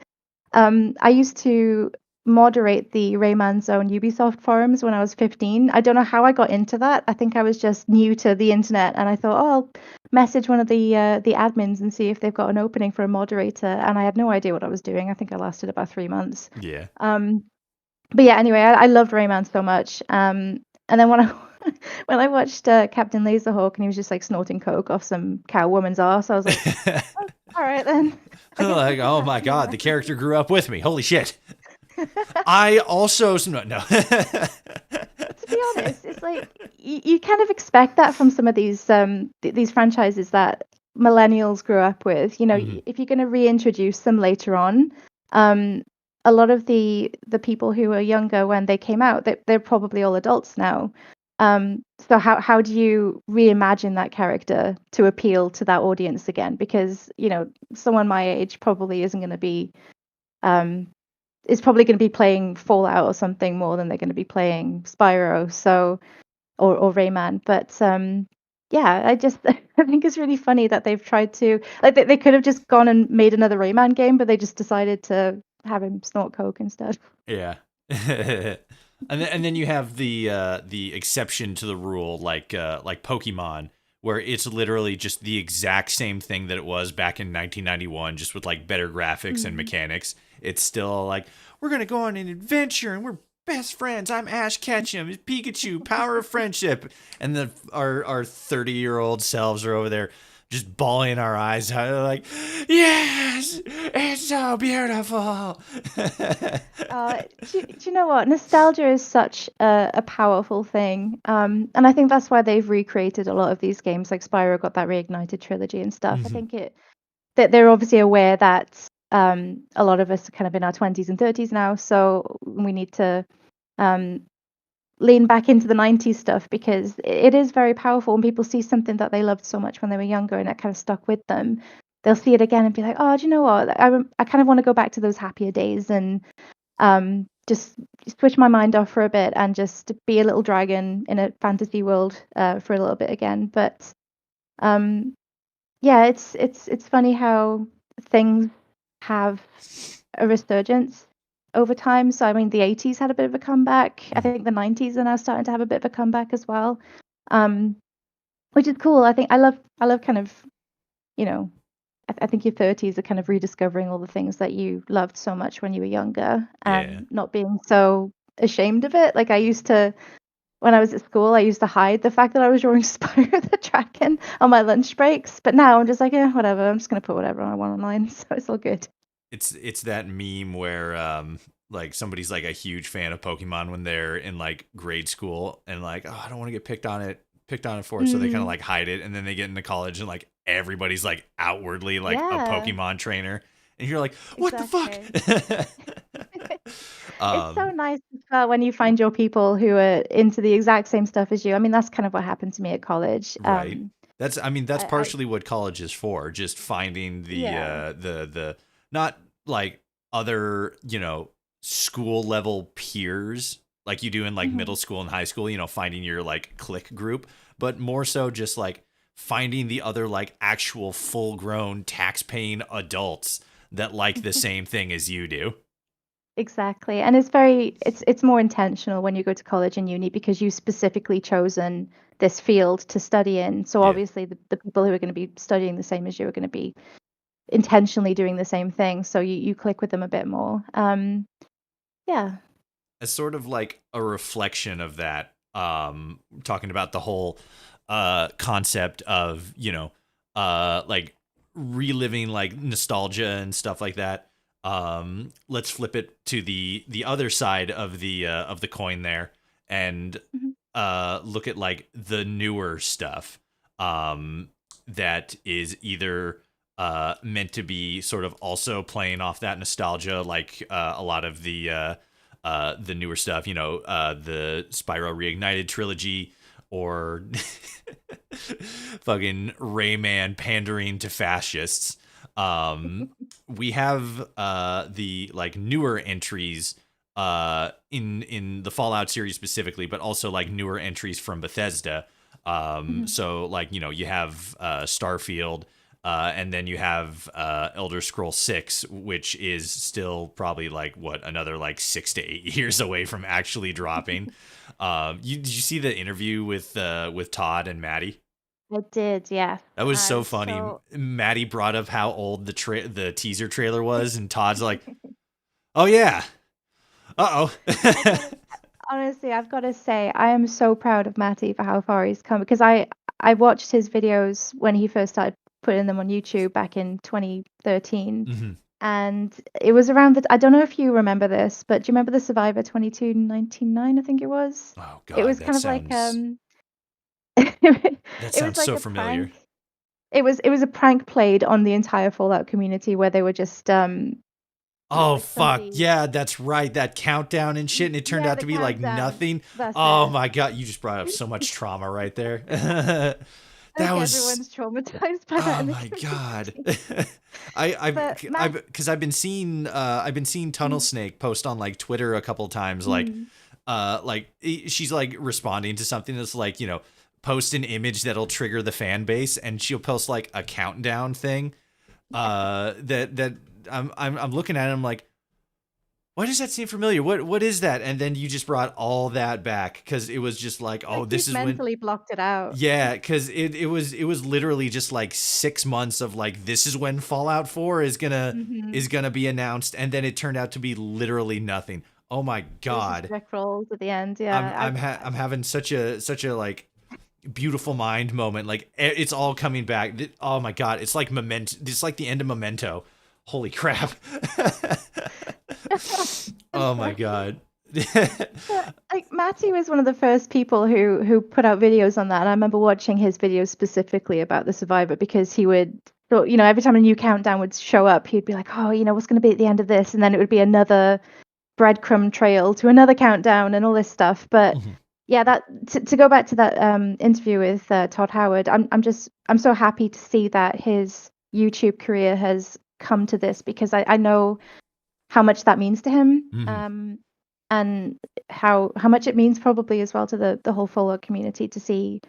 I used to moderate the Rayman Zone Ubisoft forums when I was 15. I don't know how I got into that. I think I was just new to the internet, and I thought, oh, I'll message one of the admins and see if they've got an opening for a moderator. And I had no idea what I was doing. I think I lasted about 3 months. Yeah. But yeah, anyway, I loved Rayman so much. And then when I when I watched Captain Laserhawk and he was just like snorting coke off some cow woman's ass, I was like, oh, all right then. I guess Like, this is oh my god, the happening character grew up with me. Holy shit. now. I also no. To be honest, it's like you kind of expect that from some of these franchises that millennials grew up with. Mhm. If you're going to reintroduce them later on, um, a lot of the people who were younger when they came out, they're probably all adults now. So how do you reimagine that character to appeal to that audience again? Because, someone my age probably isn't going to be um is probably going to be playing Fallout or something more than they're going to be playing Spyro, so or Rayman. But yeah, I just I think it's really funny that they've tried to, like, they could have just gone and made another Rayman game, but they just decided to have him snort coke instead. Yeah. And then you have the exception to the rule, like Pokemon, where it's literally just the exact same thing that it was back in 1991, just with like better graphics and mechanics. It's still like, we're gonna go on an adventure and we're best friends. I'm Ash Ketchum, Pikachu, power of friendship, and our 30-year-old selves are over there just bawling our eyes out, like, yes, it's so beautiful. Do you know what? Nostalgia is such a powerful thing. And I think that's why they've recreated a lot of these games, like Spyro got that reignited trilogy and stuff. I think that they're obviously aware that a lot of us are kind of in our 20s and 30s now, so we need to um, lean back into the 90s stuff because it is very powerful. When people see something that they loved so much when they were younger and it kind of stuck with them, they'll see it again and be like, oh, do you know what? I kind of want to go back to those happier days and just switch my mind off for a bit and just be a little dragon in a fantasy world for a little bit again. But um, yeah, it's funny how things have a resurgence over time. So I mean, the 80s had a bit of a comeback. I think the 90s are now starting to have a bit of a comeback as well, um, which is cool. I love kind of, you know, I think your 30s are kind of rediscovering all the things that you loved so much when you were younger and not being so ashamed of it. Like I used to, when I was at school, I used to hide the fact that I was drawing Spyro the Dragon on my lunch breaks. But now I'm just like, yeah, whatever. I'm just gonna put whatever I want online, so it's all good. It's that meme where like somebody's like a huge fan of Pokemon when they're in like grade school and like, oh, I don't want to get picked on it for it, so they kind of like hide it, and then they get into college and like everybody's like outwardly like a Yeah, Pokemon trainer, and you're like, what the exactly. fuck? It's so nice as well when you find your people who are into the exact same stuff as you. I mean, that's kind of what happened to me at college. Right. That's I partially what college is for, just finding yeah. the not like other, school level peers like you do in like Mhm. middle school and high school, finding your like clique group, but more so just like finding the other like actual full grown tax paying adults that like the same thing as you do. Exactly. And it's more intentional when you go to college and uni because you've specifically chosen this field to study in. So Yeah. obviously the people who are going to be studying the same as you are going to be intentionally doing the same thing. So you click with them a bit more. Yeah. As sort of like a reflection of that, talking about the whole concept of, like reliving like nostalgia and stuff like that. Let's flip it to the other side of the coin there, and Mhm. look at like the newer stuff that is either meant to be sort of also playing off that nostalgia, like a lot of the newer stuff, the Spyro Reignited trilogy, or fucking Rayman pandering to fascists. We have the like newer entries in the Fallout series specifically, but also like newer entries from Bethesda. Mhm. So like, you have Starfield, and then you have Elder Scroll 6, which is still probably like another like 6 to 8 years away from actually dropping. Did you see the interview with Todd and Maddie? I did, yes. That was so And funny. so Maddie brought up how old the teaser trailer was, and Todd's like, "Oh yeah, I uh gotta honestly, I've got to say, I am so proud of Matty for how far he's come because I watched his videos when he first started putting them on YouTube back in 2013, oh." and it was around the I don't know if you remember this, but do you remember the Survivor 2299? I think it was. Oh It God, was kind of like that it was sounds like so a familiar. prank. It was a prank played on the entire Fallout community where they were just Oh Like fuck somebody, yeah, that's right. That countdown and shit, and it turned yeah, out the to be like countdown. nothing. That's Oh it. my god, you just brought up so much trauma right there. I That think was everyone's traumatized by that oh in the my god. community. But I Matt, because I've been seeing Tunnel mm, Snake post on like Twitter a couple times mm, like she's like responding to something that's like, post an image that'll trigger the fan base, and she'll post like a countdown thing that I'm looking at it, I'm like, why does that seem familiar? What is that? And then you just brought all that back, because it was just like, oh, like this you've is when. mentally blocked it out. Yeah, because it was literally just like 6 months of like, this is when Fallout 4 Hmm. is gonna be announced, and then it turned out to be literally nothing. Oh my It was just god, Rickrolled at the end. I'm Yeah, I'm ha- I'm having such a like beautiful mind moment. Like it's all coming back. Oh my god, it's like Memento. It's like the end of Memento. Holy crap. Oh my god. But like Matty was one of the first people who put out videos on that, and I remember watching his videos specifically about the Survivor because he would, so every time a new countdown would show up, he'd be like, oh, what's going to be at the end of this, and then it would be another breadcrumb trail to another countdown and all this stuff. But Mhm. yeah, that to go back to that interview with Todd Howard, I'm so happy to see that his YouTube career has come to this because I know how much that means to him. Mhm. And how much it means probably as well to the whole Fallout community to see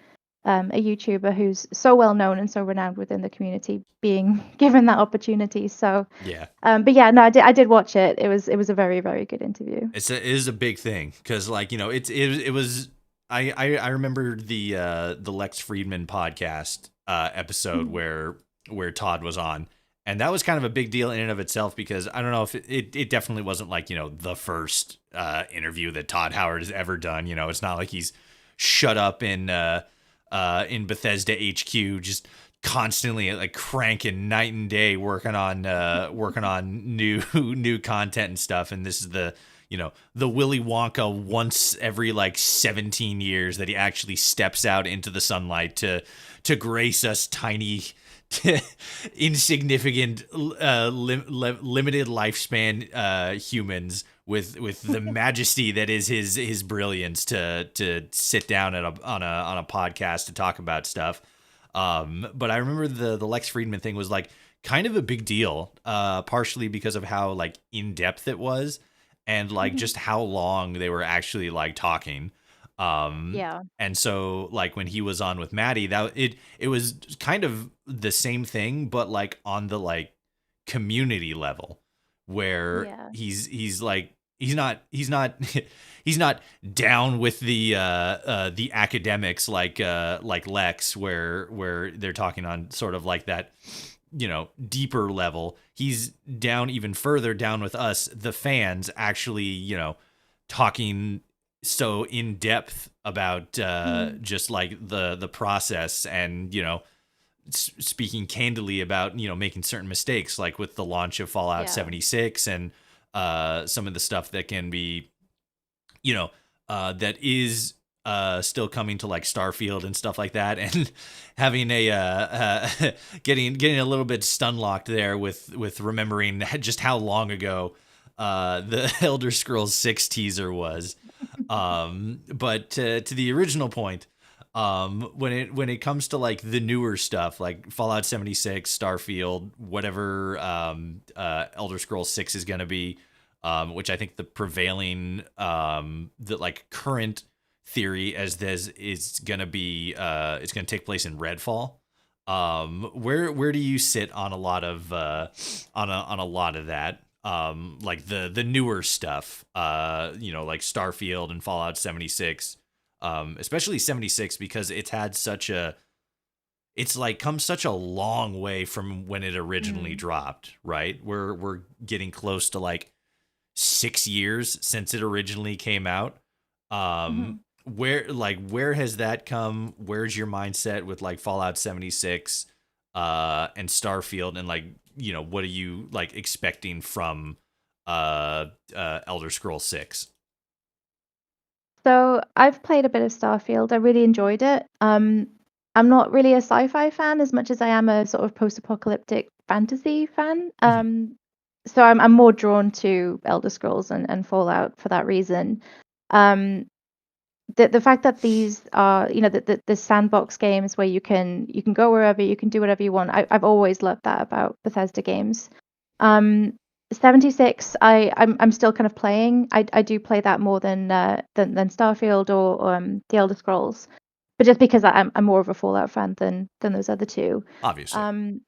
a YouTuber who's so well known and so renowned within the community being given that opportunity. So, Yeah. but yeah, no, I did watch it. It was a very, very good interview. It is a big thing, because like, it was. I remember the Lex Friedman podcast episode Mhm. where Todd was on, and that was kind of a big deal in and of itself, because I don't know if it definitely wasn't like, the first interview that Todd Howard has ever done. It's not like he's shut up in Bethesda HQ just constantly like cranking night and day working on new content and stuff. And this is the Willy Wonka once every like 17 years that he actually steps out into the sunlight to grace us tiny insignificant limited lifespan humans with the majesty that is his brilliance to sit down on a podcast to talk about stuff. But I remember the Lex Friedman thing was like kind of a big deal, partially because of how like in depth it was, and like Mhm. just how long they were actually like talking. Yeah. And so like when he was on with Maddie, that it was kind of the same thing, but like on the like community level, where Yeah. he's like he's not he's not down with the academics like Lex, where they're talking on sort of like that deeper level. He's down even further down with us, the fans, actually talking so in depth about Mm. just like the process, and speaking candidly about making certain mistakes, like with the launch of Fallout Yeah. 76, and some of the stuff that can be that is still coming to like Starfield and stuff like that, and having a getting a little bit stun locked there with remembering just how long ago the Elder Scrolls 6 teaser was. But to the original point, when it comes to like the newer stuff like Fallout 76, Starfield, whatever Elder Scrolls 6 is going to be, which I think the prevailing the like current theory as this is going to be it's going to take place in Redfall. Where do you sit on a lot of on a lot of that, like the newer stuff, like Starfield and Fallout 76, especially 76, because it's had it's like come such a long way from when it originally Mm. dropped, right? We're getting close to like 6 years since it originally came out. Mhm. Where has that come? Where's your mindset with like Fallout 76 and Starfield, and like what are you like expecting from Elder Scrolls 6? So I've played a bit of Starfield. I really enjoyed it. I'm not really a sci-fi fan as much as I am a sort of post-apocalyptic fantasy fan. Mhm. so I'm more drawn to Elder Scrolls and Fallout for that reason. Um, the fact that these are, the sandbox games where you can go wherever, you can do whatever you want. I've always loved that about Bethesda games. 76, I'm still kind of playing. I do play that more than Starfield or the Elder Scrolls, but just because I'm more of a Fallout fan than those other two. Obviously.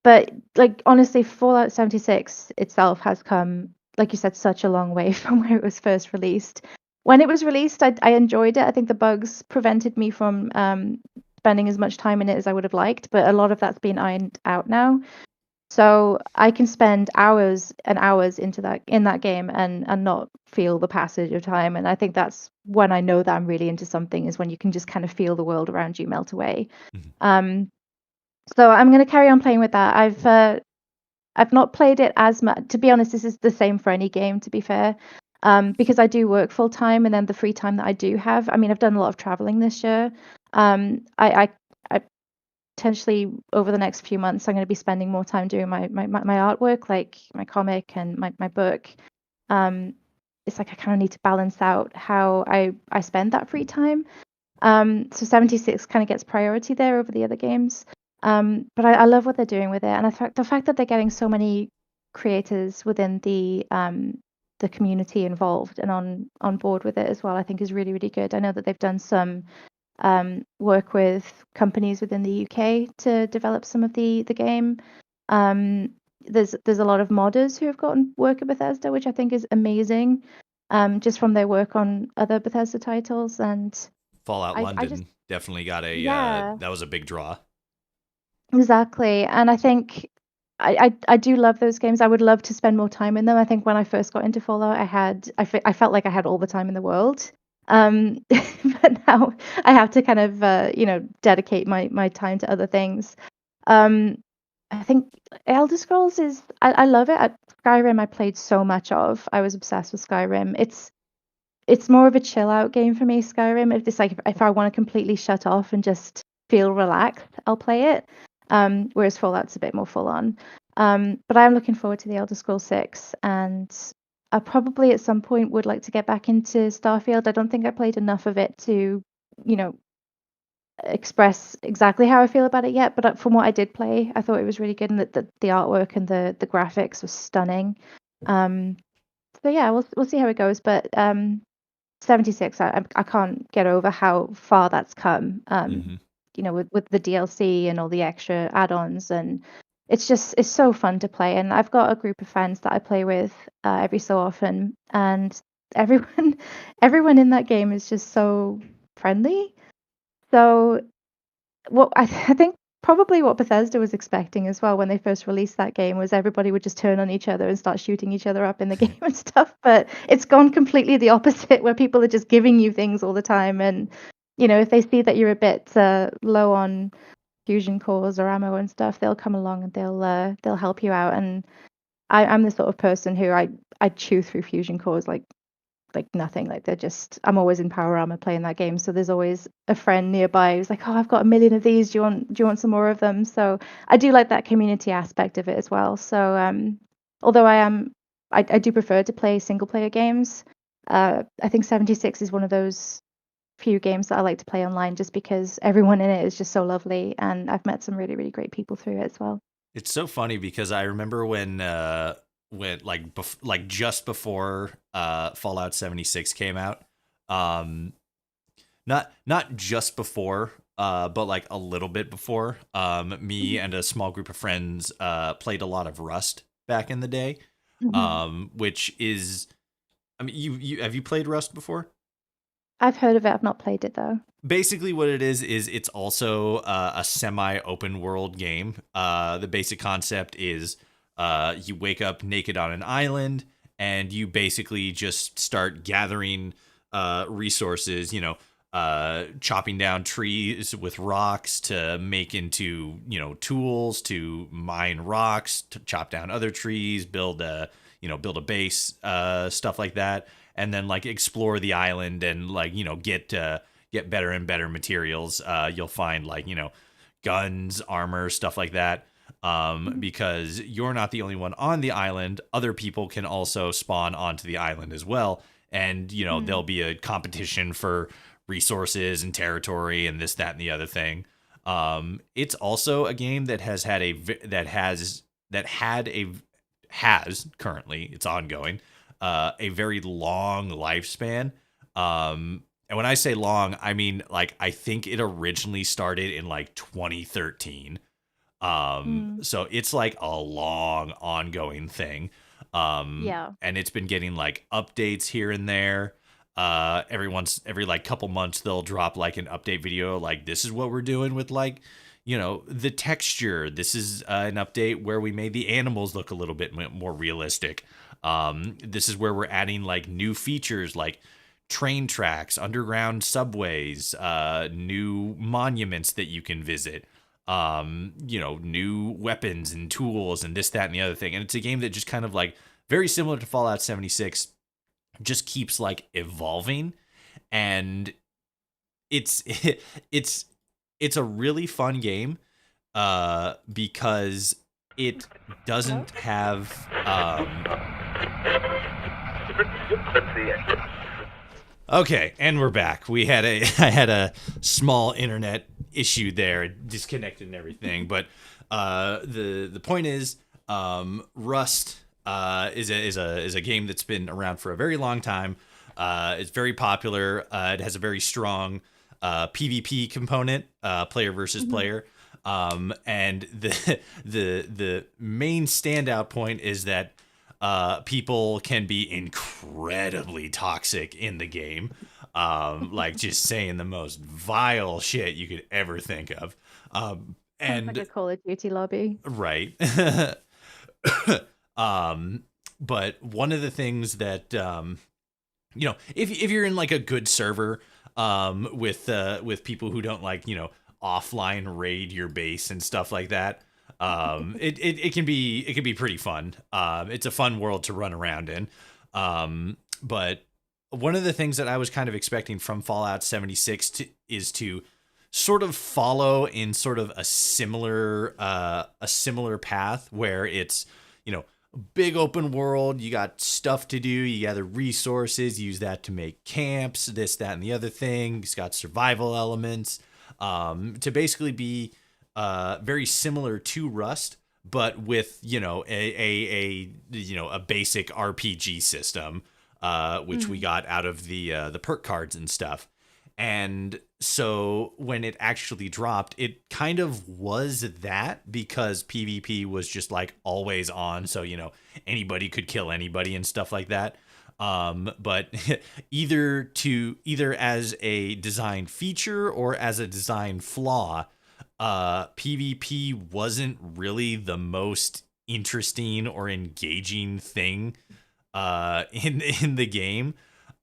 But like honestly, Fallout 76 itself has come, like you said, such a long way from where it was first released. When it was released, I enjoyed it. I think the bugs prevented me from spending as much time in it as I would have liked, but a lot of that's been ironed out now. So I can spend hours and hours in that game and not feel the passage of time. And I think that's when I know that I'm really into something, is when you can just kind of feel the world around you melt away. Mm-hmm. So I'm going to carry on playing with that. I've not played it as much. To be honest, this is the same for any game, to be fair, because I do work full time, and then the free time that I do have. I mean, I've done a lot of traveling this year. I potentially over the next few months, I'm going to be spending more time doing my artwork, like my comic and my book. It's like I kind of need to balance out how I spend that free time. So 76 kind of gets priority there over the other games. But I love what they're doing with it, and the fact that they're getting so many creators within the community involved and on board with it as well, I think is really, really good. I know that they've done some work with companies within the UK to develop some of the game. There's a lot of modders who have gotten work at Bethesda, which I think is amazing, just from their work on other Bethesda titles. And Fallout I London just definitely got yeah, that was a big draw. exactly. And I think I do love those games. I would love to spend more time in them. I think when I first got into Fallout, I felt like I had all the time in the world. But now I have to kind of dedicate my time to other things. Um, I think Elder Scrolls is I love it. Skyrim I played so much of. I was obsessed with Skyrim. It's more of a chill out game for me, Skyrim. If it's like if I want to completely shut off and just feel relaxed, I'll play it. Whereas Fallout's a bit more full on. But I'm looking forward to the Elder Scrolls 6, and I probably at some point would like to get back into Starfield. I don't think I played enough of it to, you know, express exactly how I feel about it yet. But from what I did play, I thought it was really good, and that the artwork and the graphics was stunning. So yeah, we'll see how it goes. But 76, I can't get over how far that's come. Mm-hmm. With the DLC and all the extra add-ons, and it's so fun to play. And I've got a group of friends that I play with every so often, and everyone everyone in that game is just so friendly. So what I think probably what Bethesda was expecting as well when they first released that game was everybody would just turn on each other and start shooting each other up in the game and stuff. But it's gone completely the opposite, where people are just giving you things all the time. And if they see that you're a bit low on fusion cores or ammo and stuff, they'll come along and they'll help you out. And I'm the sort of person who I chew through fusion cores like nothing. Like I'm always in power armor playing that game, so there's always a friend nearby who's like, oh, I've got a million of these, do you want some more of them? So I do like that community aspect of it as well. So although I do prefer to play single player games, I think 76 is one of those few games that I like to play online, just because everyone in it is just so lovely, and I've met some really, really great people through it as well. It's so funny because I remember when just before Fallout 76 came out, not just before, but like a little bit before, me and a small group of friends played a lot of Rust back in the day, which is, I mean, you have you played Rust before? I've heard of it. I've not played it though. Basically what it is it's also a semi-open world game. The basic concept is you wake up naked on an island, and you basically just start gathering resources, chopping down trees with rocks to make into, tools, to mine rocks, to chop down other trees, build a base, stuff like that. And then like explore the island and like, get better and better materials. You'll find like, guns, armor, stuff like that. because you're not the only one on the island. Other people can also spawn onto the island as well. And, there'll be a competition for resources and territory and this, that, and the other thing. It's also a game that has currently, it's ongoing, a very long lifespan. And when I say long, I mean, like, I think it originally started in like 2013. So it's like a long ongoing thing. Yeah. And it's been getting like updates here and there. Every like couple months they'll drop like an update video, like this is what we're doing with like, the texture. This is an update where we made the animals look a little bit more realistic. This is where we're adding like new features like train tracks, underground subways, new monuments that you can visit, new weapons and tools and this, that, and the other thing. And it's a game that just kind of like very similar to Fallout 76, just keeps like evolving. And it's a really fun game, because it doesn't have, Okay, and we're back. I had a small internet issue there, it disconnected and everything. But the point is, Rust is a game that's been around for a very long time. It's very popular. It has a very strong PvP component, player versus player. And the main standout point is that people can be incredibly toxic in the game, like just saying the most vile shit you could ever think of. And like a Call of Duty lobby, right? But one of the things that if you're in like a good server, with people who don't like offline raid your base and stuff like that. It can be pretty fun. It's a fun world to run around in. But one of the things that I was kind of expecting from Fallout 76 is to sort of follow in sort of a similar path where it's, big open world, you got stuff to do, you gather resources, use that to make camps, this, that, and the other thing. It's got survival elements, to basically be very similar to Rust, but with a basic RPG system, which we got out of the perk cards and stuff. And so when it actually dropped, it kind of was that, because PvP was just like always on, so anybody could kill anybody and stuff like that. But either as a design feature or as a design flaw, PvP wasn't really the most interesting or engaging thing in the game.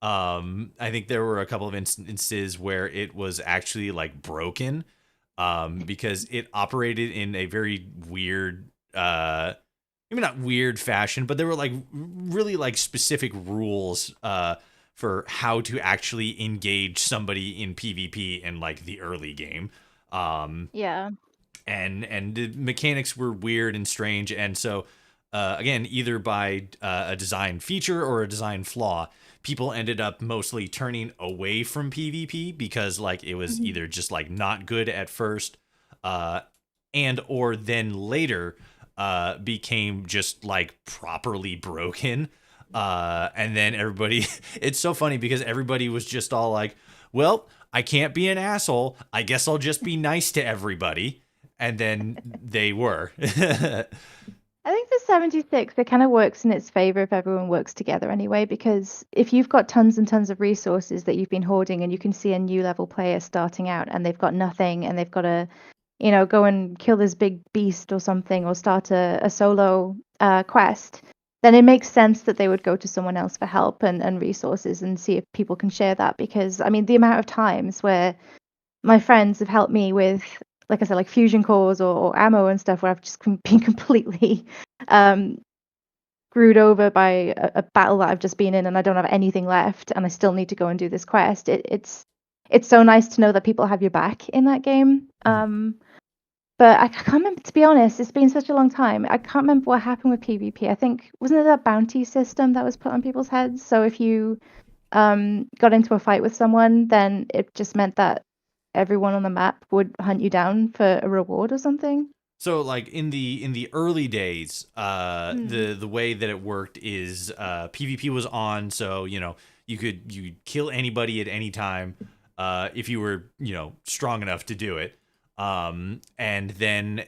I think there were a couple of instances where it was actually like broken, because it operated in a very weird, maybe not weird fashion, but there were like really like specific rules for how to actually engage somebody in PvP in like the early game. Yeah. And the mechanics were weird and strange. And so, again, either by a design feature or a design flaw, people ended up mostly turning away from PvP because like it was either just like not good at first, and or then later became just like properly broken. And then everybody, it's so funny because everybody was just all like, well, I can't be an asshole, I guess I'll just be nice to everybody. And then they were. I think for 76, it kind of works in its favor if everyone works together anyway, because if you've got tons and tons of resources that you've been hoarding and you can see a new level player starting out and they've got nothing and they've got to, go and kill this big beast or something or start a solo quest, then it makes sense that they would go to someone else for help and resources and see if people can share that. Because, I mean, the amount of times where my friends have helped me with, like I said, like fusion cores or ammo and stuff, where I've just been completely screwed over by a battle that I've just been in and I don't have anything left and I still need to go and do this quest. It's so nice to know that people have your back in that game. But I can't remember, to be honest, it's been such a long time. I can't remember what happened with PvP. I think, wasn't it that bounty system that was put on people's heads? So if you got into a fight with someone, then it just meant that everyone on the map would hunt you down for a reward or something. So like in the early days, Mm. the way that it worked is PvP was on, so you'd kill anybody at any time if you were strong enough to do it. And then,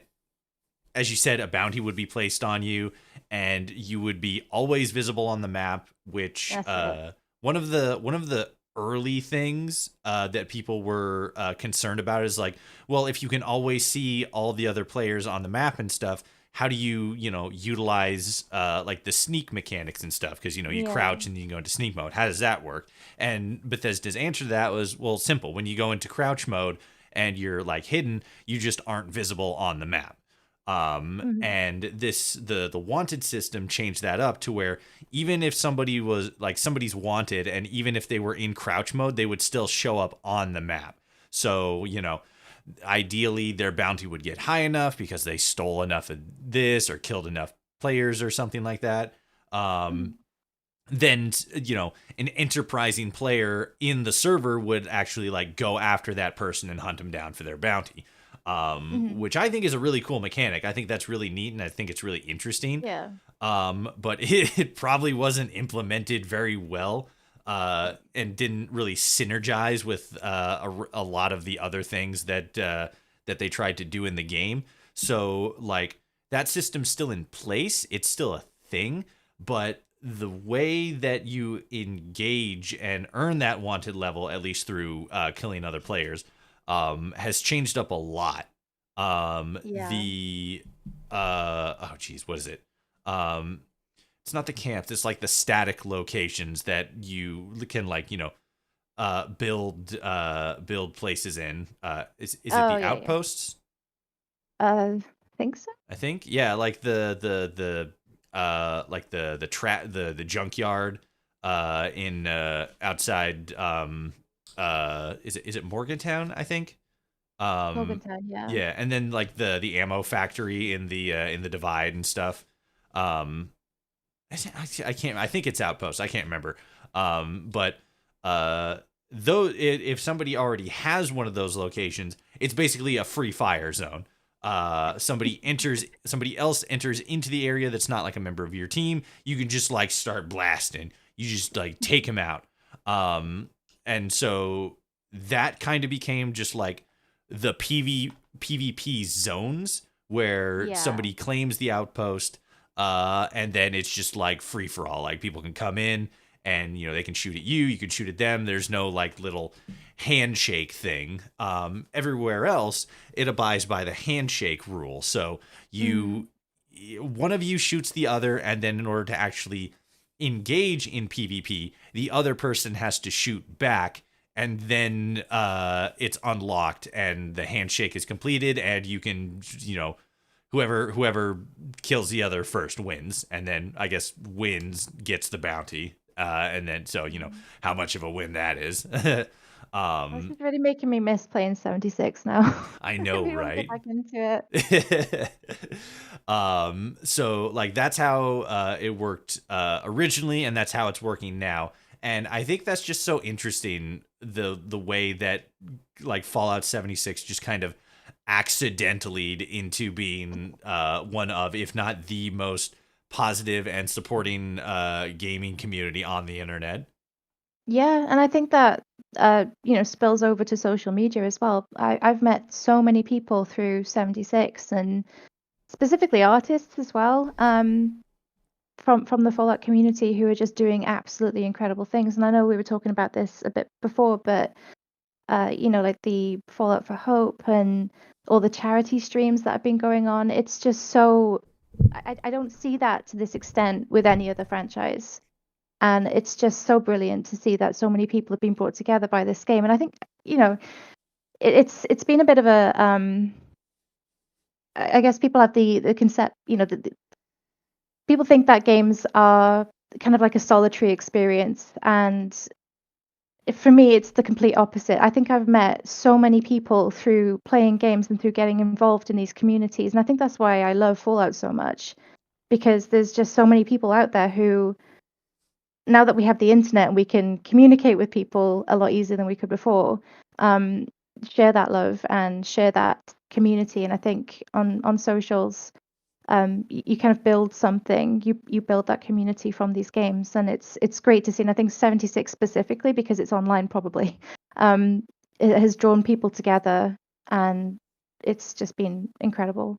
as you said, a bounty would be placed on you, and you would be always visible on the map. Which That's it. one of the early things that people were concerned about is like, well, if you can always see all the other players on the map and stuff, how do you utilize like the sneak mechanics and stuff? Because you Yeah. crouch and you can go into sneak mode. How does that work? And Bethesda's answer to that was, well, simple. When you go into crouch mode and you're like hidden, you just aren't visible on the map. Mhm. And the wanted system changed that up to where even if somebody was like somebody's wanted, and even if they were in crouch mode, they would still show up on the map. So ideally their bounty would get high enough because they stole enough of this or killed enough players or something like that. Mhm. Then an enterprising player in the server would actually like go after that person and hunt them down for their bounty, Mhm. which I think is a really cool mechanic. I think that's really neat, and I think it's really interesting. Yeah. But it probably wasn't implemented very well, and didn't really synergize with a lot of the other things that they tried to do in the game. So like that system's still in place. It's still a thing, but the way that you engage and earn that wanted level, at least through killing other players, has changed up a lot. Yeah. The oh geez, what is it? Um, it's not the camps. It's like the static locations that you can like build places in. Is it Oh, the yeah, yeah. outposts? I think so. I think, yeah, like the junkyard in outside is it Morgantown, I think. Morgantown, yeah. Yeah, and then like the ammo factory in the divide and stuff. um I can't, I think it's outpost, I can't remember. But though if somebody already has one of those locations, it's basically a free fire zone. Somebody else enters into the area that's not like a member of your team, you can just like start blasting, you just like take him out. And so that kind of became just like the PvP zones where Yeah. somebody claims the outpost, and then it's just like free for all. Like people can come in and they can shoot at you, you can shoot at them. There's no like little handshake thing. Everywhere else, it abides by the handshake rule. So Mhm. one of you shoots the other, and then in order to actually engage in PvP, the other person has to shoot back, and then it's unlocked and the handshake is completed, and you can whoever kills the other first wins, and then I guess wins gets the bounty. And then so Mhm. how much of a win that is. This um, is really making me miss playing 76 now. I I know, really want to get right? back into it. So like that's how it worked originally, and that's how it's working now. And I think that's just so interesting, the way that like Fallout 76 just kind of accidentally into being one of, if not the most positive and supporting gaming community on the internet. Yeah, and I think that spills over to social media as well. I've met so many people through 76, and specifically artists as well, from the Fallout community, who are just doing absolutely incredible things. And I know we were talking about this a bit before, but like the Fallout for Hope and all the charity streams that have been going on. It's just so I don't see that to this extent with any other franchise. And it's just so brilliant to see that so many people have been brought together by this game. And I think, it's been a bit of a I guess people have the concept, people think that games are kind of like a solitary experience, and for me, it's the complete opposite. I think I've met so many people through playing games and through getting involved in these communities. And I think that's why I love Fallout so much, because there's just so many people out there who, now that we have the internet and we can communicate with people a lot easier than we could before, um, share that love and share that community. And I think on socials, you kind of build something. You build that community from these games, and it's great to see. And I think 76 specifically, because it's online, probably, it has drawn people together, and it's just been incredible.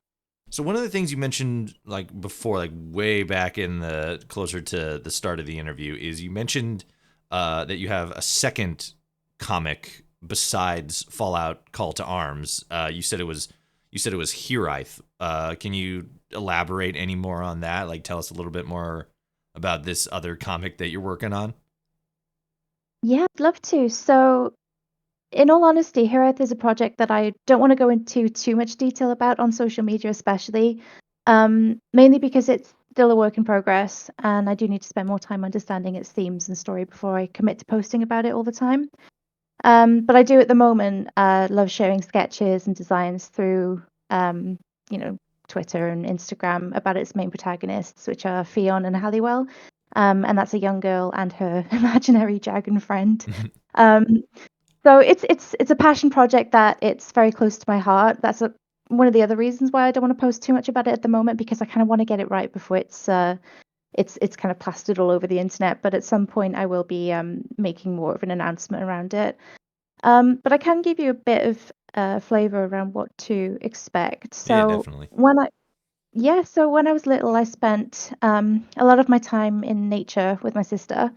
So one of the things you mentioned like before, like way back in the closer to the start of the interview, is you mentioned that you have a second comic besides Fallout Call to Arms. You said it was Hiraeth. Can you elaborate any more on that? Like, tell us a little bit more about this other comic that you're working on. Yeah, I'd love to. So, in all honesty, Hiraeth is a project that I don't want to go into too much detail about on social media, especially, mainly because it's still a work in progress, and I do need to spend more time understanding its themes and story before I commit to posting about it all the time. But I do at the moment love sharing sketches and designs through, you know, Twitter and Instagram about its main protagonists, which are Fionn and Halliwell. And that's a young girl and her imaginary dragon friend. Um, so it's a passion project that it's very close to my heart. That's one of the other reasons why I don't want to post too much about it at the moment, because I kind of want to get it right before it's kind of plastered all over the internet. But at some point, I will be making more of an announcement around it. But I can give you a bit of flavor around what to expect. Yeah, So definitely. when I was little, I spent a lot of my time in nature with my sister.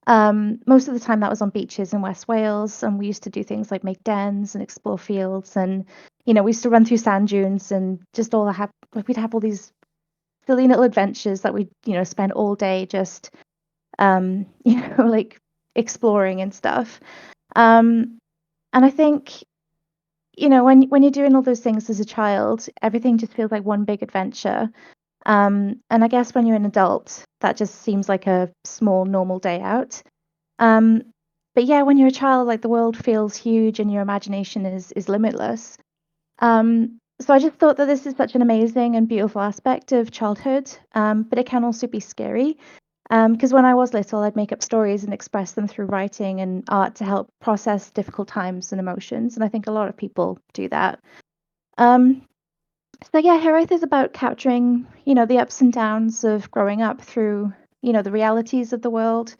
Most of the time that was on beaches in West Wales, and we used to do things like make dens and explore fields, and we used to run through sand dunes and just we'd have all these silly little adventures that we'd spend all day just like exploring and stuff. Um, and I think when you're doing all those things as a child, everything just feels like one big adventure. And I guess when you're an adult, that just seems like a small normal day out. Um, but yeah, when you're a child, like the world feels huge and your imagination is limitless. So I just thought that this is such an amazing and beautiful aspect of childhood, but it can also be scary. Because when I was little, I'd make up stories and express them through writing and art to help process difficult times and emotions. And I think a lot of people do that. Um, so yeah, Hiraeth is about capturing, the ups and downs of growing up through, the realities of the world,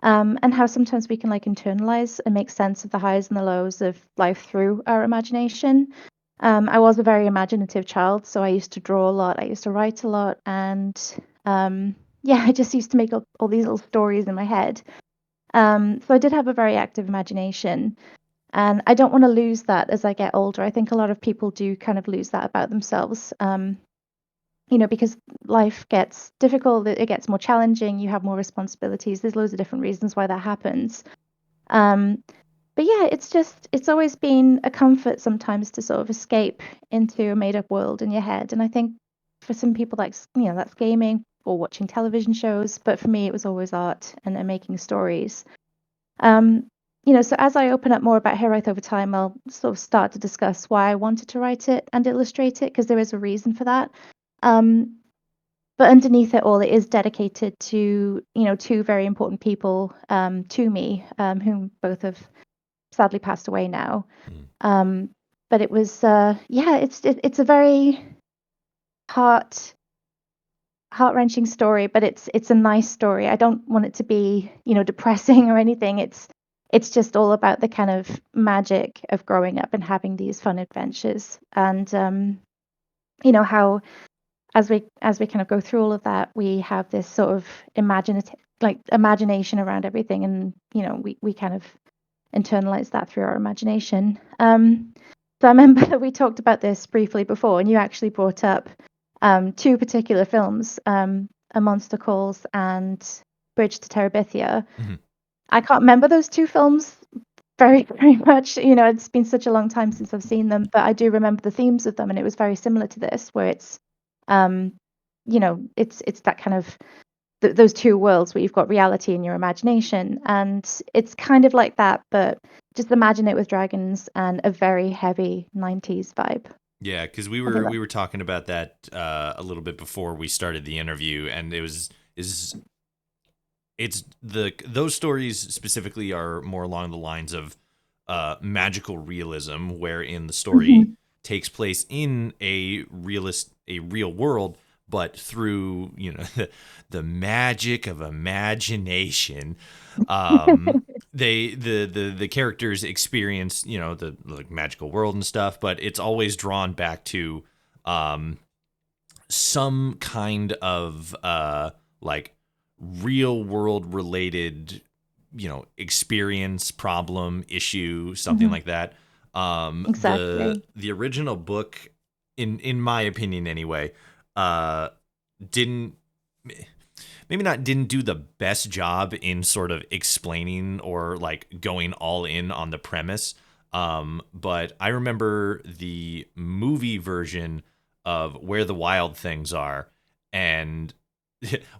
and how sometimes we can like internalize and make sense of the highs and the lows of life through our imagination. I was a very imaginative child, so I used to draw a lot, I used to write a lot, and yeah, I just used to make up all these little stories in my head. So I did have a very active imagination, and I don't want to lose that as I get older. I think a lot of people do kind of lose that about themselves. Because life gets difficult, it gets more challenging, you have more responsibilities. There's loads of different reasons why that happens. Um, but yeah, it's always been a comfort sometimes to sort of escape into a made up world in your head. And I think for some people that's gaming or watching television shows, but for me it was always art and making stories. Um, so as I open up more about Hiraeth over time, I'll sort of start to discuss why I wanted to write it and illustrate it, because there is a reason for that. Um, but underneath it all, it is dedicated to, two very important people to me, whom both have sadly passed away now. Mm. But it was, it's a very heart-wrenching story, but it's a nice story. I don't want it to be, depressing or anything. It's just all about the kind of magic of growing up and having these fun adventures, and how as we kind of go through all of that, we have this sort of imagination around everything, and we kind of internalize that through our imagination. So I remember that we talked about this briefly before, and you actually brought up two particular films, A Monster Calls and Bridge to Terabithia. Mm-hmm. I can't remember those two films very, very much. It's been such a long time since I've seen them, but I do remember the themes of them, and it was very similar to this, where it's, it's that kind of those two worlds where you've got reality and your imagination, and it's kind of like that, but just imagine it with dragons and a very heavy 90s vibe. Yeah, because we I think were talking about that a little bit before we started the interview, and those stories specifically are more along the lines of magical realism, wherein the story takes place in a real world, but through the magic of imagination. The characters experience the like magical world and stuff, but it's always drawn back to some kind of like real world related experience, problem, issue, something like that. Exactly. The original book, in my opinion anyway, didn't didn't do the best job in sort of explaining or like going all in on the premise. But I remember the movie version of Where the Wild Things Are, and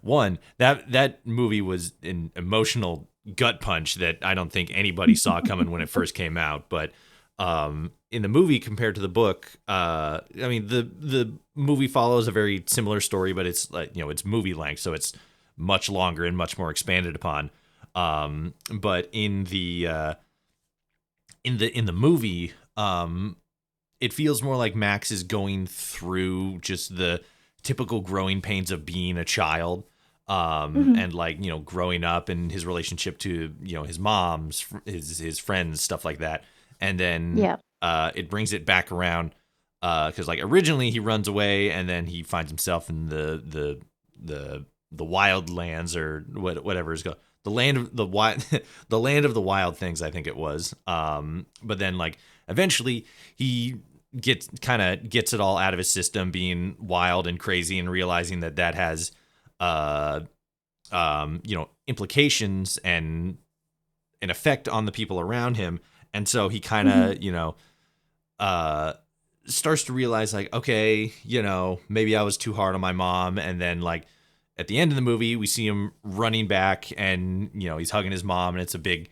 one, that movie was an emotional gut punch that I don't think anybody saw coming when it first came out. But in the movie compared to the book, I mean the movie follows a very similar story, but it's like it's movie length, so it's much longer and much more expanded upon. But in the movie, it feels more like Max is going through just the typical growing pains of being a child, and like growing up and his relationship to his mom's, his friends, stuff like that, and then Yeah. it brings it back around because like originally he runs away and then he finds himself in the wild lands, or whatever is called, the land of the wild the land of the wild things, I think it was. But then like eventually he gets it all out of his system, being wild and crazy, and realizing that has implications and an effect on the people around him. And so he kind of starts to realize like, okay, maybe I was too hard on my mom. And then like at the end of the movie, we see him running back, and he's hugging his mom, and it's a big,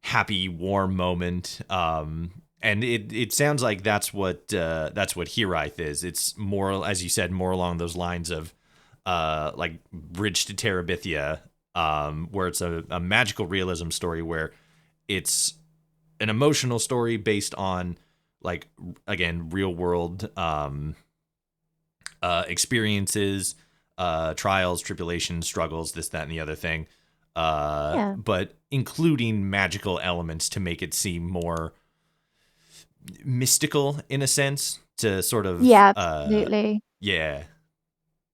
happy, warm moment. And it sounds like that's what Hiraeth is. It's more, as you said, more along those lines of like Bridge to Terabithia, where it's a magical realism story where it's an emotional story based on like, again, real world experiences, trials, tribulations, struggles, this, that, and the other thing. But including magical elements to make it seem more mystical in a sense, to sort of Yeah, absolutely. Yeah.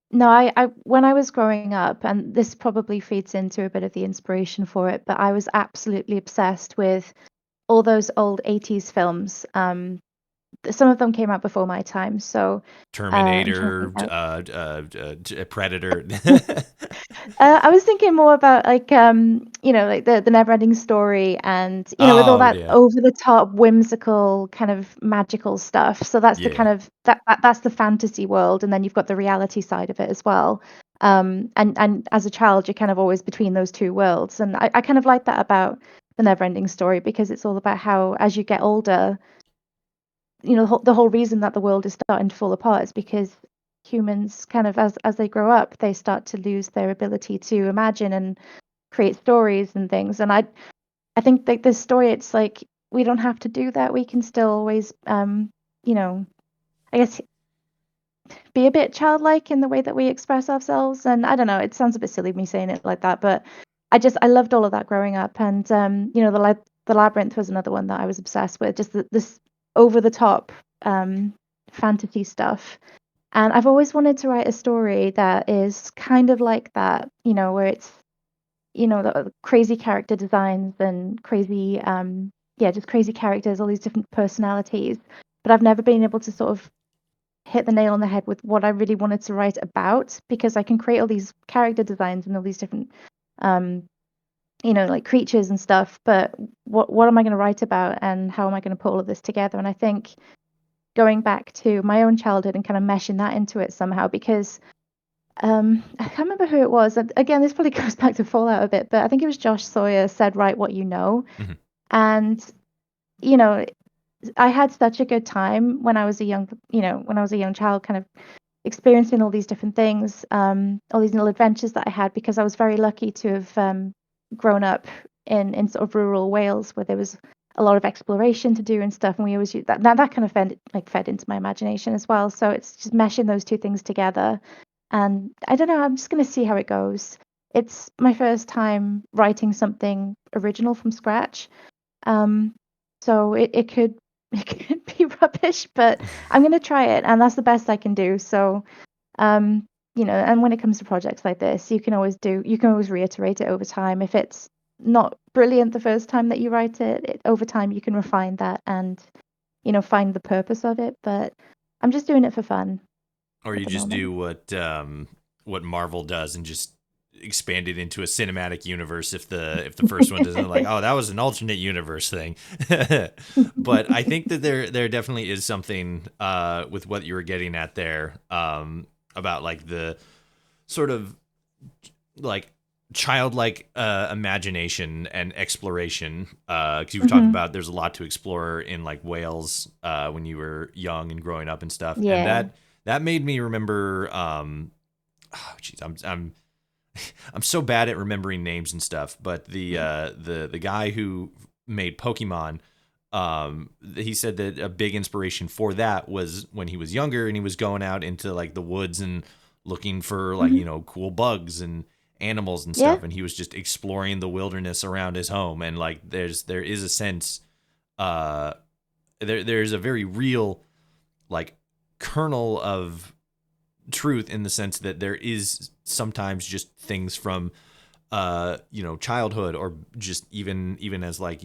No, I when I was growing up, and this probably feeds into a bit of the inspiration for it, but I was absolutely obsessed with all those old 80s films. Some of them came out before my time, so I'm trying to Terminator, think Predator. I was thinking more about like like the Neverending Story, and with all Oh that yeah, over the top whimsical kind of magical stuff. So that's the yeah. kind of that's the fantasy world, and then you've got the reality side of it as well. And as a child, you're kind of always between those two worlds, and I kind of like that about the Neverending Story, because it's all about how as you get older, the whole reason that the world is starting to fall apart is because humans kind of as they grow up, they start to lose their ability to imagine and create stories and things. And I think that this story, it's like we don't have to do that. We can still always I guess be a bit childlike in the way that we express ourselves. And I don't know, it sounds a bit silly me saying it like that, but I loved all of that growing up. And the Labyrinth was another one that I was obsessed with, just this over the top fantasy stuff. And I've always wanted to write a story that is kind of like that, where it's the crazy character designs and crazy just crazy characters, all these different personalities. But I've never been able to sort of hit the nail on the head with what I really wanted to write about, because I can create all these character designs and all these different um like creatures and stuff, but what am I going to write about, and how am I going to put all of this together? And I think going back to my own childhood and kind of meshing that into it somehow, because I can't remember who it was. Again, this probably goes back to Fallout a bit, but I think it was Josh Sawyer said, "Write what you know." Mhm. And you know, I had such a good time when I was a young child, kind of experiencing all these different things, all these little adventures that I had, because I was very lucky to have grown up in sort of rural Wales, where there was a lot of exploration to do and stuff, and we always use that. Now that kind of fed into my imagination as well. So it's just meshing those two things together, and I don't know. I'm just gonna see how it goes. It's my first time writing something original from scratch, um, so it could it could be rubbish, but I'm gonna try it, and that's the best I can do. So, and when it comes to projects like this, you can always reiterate it over time. If it's not brilliant the first time that you write it, over time you can refine that and, find the purpose of it. But I'm just doing it for fun Or at you the just moment. do what Marvel does and just expand it into a cinematic universe if the first one doesn't, like, oh, that was an alternate universe thing. But I think that there definitely is something with what you were getting at there, about like the sort of like childlike imagination and exploration, because you were talking Hmm. about there's a lot to explore in like Wales when you were young and growing up and stuff, and Yeah. that made me remember oh jeez, I'm so bad at remembering names and stuff, but the guy who made Pokemon, he said that a big inspiration for that was when he was younger and he was going out into like the woods and looking for like, Hmm. cool bugs and animals and Yeah. stuff, and he was just exploring the wilderness around his home. And like there is a sense, uh there's a very real like kernel of truth in the sense that there is sometimes just things from childhood, or just even as like,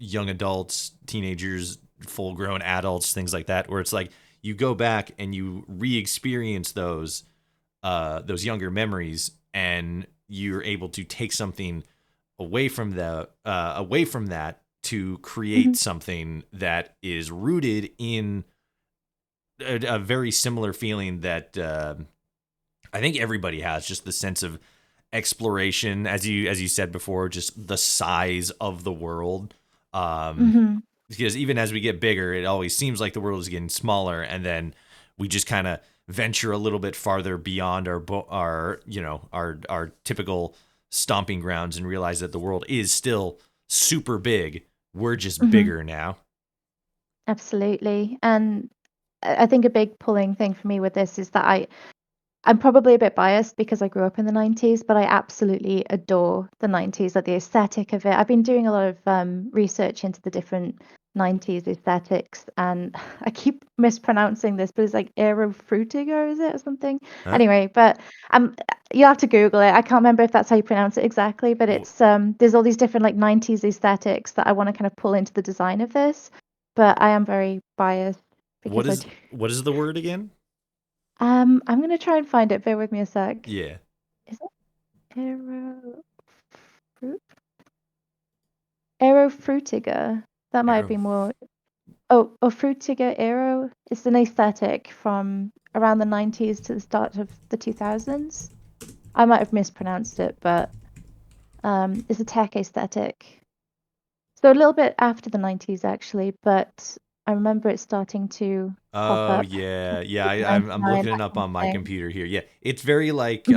young adults, teenagers, full grown adults, things like that, where it's like you go back and you re-experience those younger memories, and you're able to take something away from that to create Hmm. something that is rooted in a very similar feeling that I think everybody has, just the sense of exploration, as you said before, just the size of the world. Um, Hmm. because even as we get bigger, it always seems like the world is getting smaller, and then we just kind of venture a little bit farther beyond our typical stomping grounds and realize that the world is still super big. We're just Hmm. bigger now. Absolutely. And I think a big pulling thing for me with this is that I'm probably a bit biased because I grew up in the 90s, but I absolutely adore the 90s, like the aesthetic of it. I've been doing a lot of research into the different 90s aesthetics, and I keep mispronouncing this, but it's like Aero Frutiger, is it, or something? Huh? Anyway, but you'll have to Google it. I can't remember if that's how you pronounce it exactly, but Wh- it's there's all these different like 90s aesthetics that I want to kind of pull into the design of this, but I am very biased What because I is do. what is the word again? I'm gonna try and find it. Bear with me a sec. Yeah. Is it Aero fruit? Aero Frutiger? That might Arrow. be more. Oh, Frutiger Aero. It's an aesthetic from around the 90s to the start of the 2000s. I might have mispronounced it, but it's a tech aesthetic. So a little bit after the 90s actually, but I remember it starting to pop Oh up. yeah, yeah. I'm 99, looking it that up kind on of my thing. computer here. Yeah, it's very Hmm. like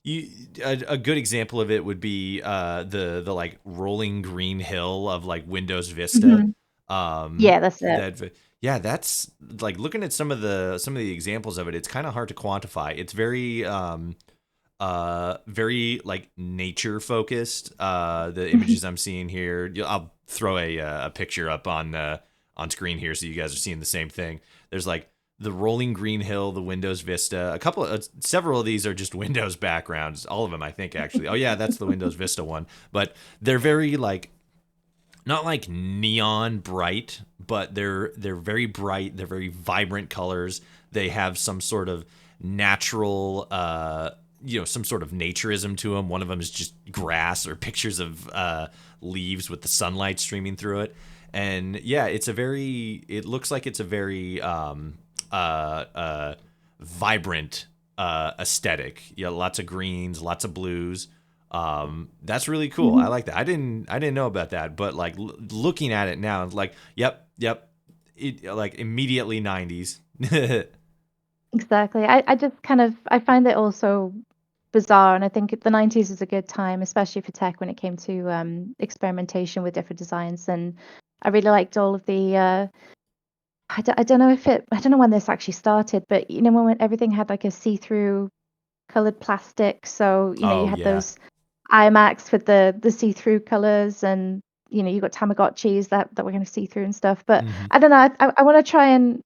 you. A good example of it would be the like rolling green hill of like Windows Vista. Hmm. Um, Yeah, that's it. yeah, that's like looking at some of the examples of it. It's kind of hard to quantify. It's very like nature focused. The Hmm. images I'm seeing here, I'll throw a picture up on screen here so you guys are seeing the same thing. There's like the rolling green hill, the Windows Vista. Several of these are just Windows backgrounds. All of them, I think, actually. Oh yeah, that's the Windows Vista one. But they're very like not like neon bright, but they're very bright. They're very vibrant colors. They have some sort of natural, some sort of naturism to them. One of them is just grass or pictures of leaves with the sunlight streaming through it. And yeah, it looks like it's a very uh, uh, vibrant aesthetic. Lots of greens, lots of blues. That's really cool. Mhm. I like that. I didn't know about that, but like looking at it now, it's like, yep. Like immediately 90s. Exactly. I just kind of I find it also bizarre, and I think the 90s is a good time, especially for tech when it came to experimentation with different designs. And I really liked all of the I don't know if I don't know when this actually started, but you know when everything had like a see-through colored plastic, so you know you Oh had yeah. those IMAX with the see-through colors, and you know you got Tamagotchis that were kind of see-through and stuff. But Hmm. I don't know. I want to try and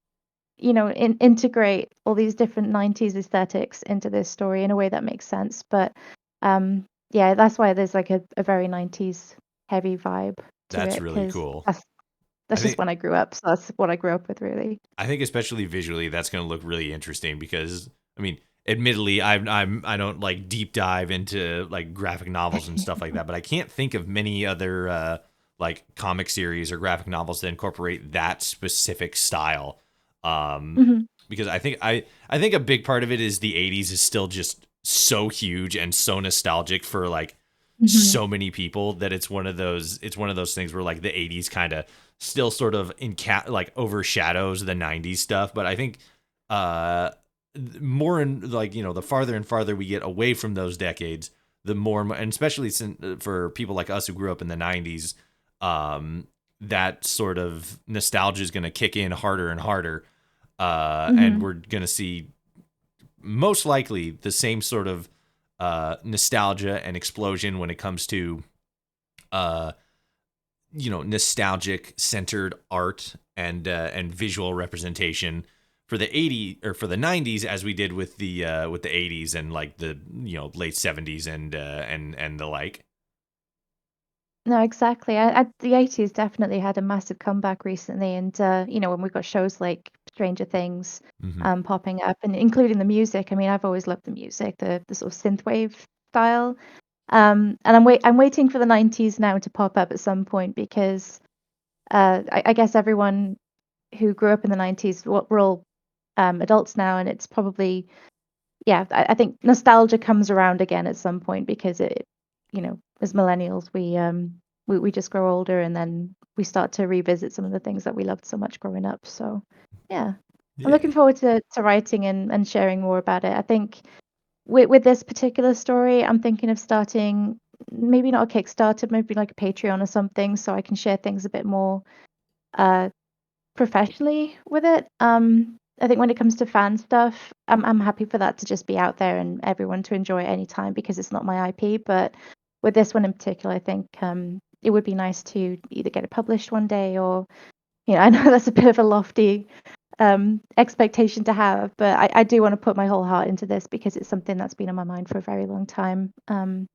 you know integrate all these different 90s aesthetics into this story in a way that makes sense. But yeah, that's why there's like a very 90s heavy vibe to That's it really because cool. that's I just think when I grew up. So that's what I grew up with, really. I think especially visually that's going to look really interesting because I mean, admittedly I don't like deep dive into like graphic novels and stuff like that, but I can't think of many other like comic series or graphic novels that incorporate that specific style. Um Hmm. because I think a big part of it is the 80s is still just so huge and so nostalgic for like Hmm. so many people that it's one of those things where like the 80s kind of still sort of like overshadows the 90s stuff, but I think uh more and like the farther and farther we get away from those decades, the more, and especially for people like us who grew up in the 90s, that sort of nostalgia is going to kick in harder and harder, and Hmm. we're going to see most likely the same sort of nostalgia and explosion when it comes to uh, nostalgic centered art and visual representation for the 80s or for the 90s as we did with the 80s and like the late 70s and the like. No, exactly. The 80s definitely had a massive comeback recently, and you know when we've got shows like Stranger Things Mm-hmm. popping up, and including the music. I mean, I've always loved the music, the sort of synthwave style. And I'm waiting for the 90s now to pop up at some point because I guess everyone who grew up in the 90s, we're all adults now, and it's probably yeah. I think nostalgia comes around again at some point because it, you know, as millennials, we just grow older and then we start to revisit some of the things that we loved so much growing up. So yeah, I'm Yeah. looking forward to writing and sharing more about it. I think with this particular story, I'm thinking of starting maybe not a Kickstarter, maybe like a Patreon or something, so I can share things a bit more uh, professionally with it. I think when it comes to fan stuff, I'm happy for that to just be out there and everyone to enjoy at any time because it's not my IP. But with this one in particular, I think it would be nice to either get it published one day or, you know, I know that's a bit of a lofty expectation to have, but I do want to put my whole heart into this because it's something that's been on my mind for a very long time. And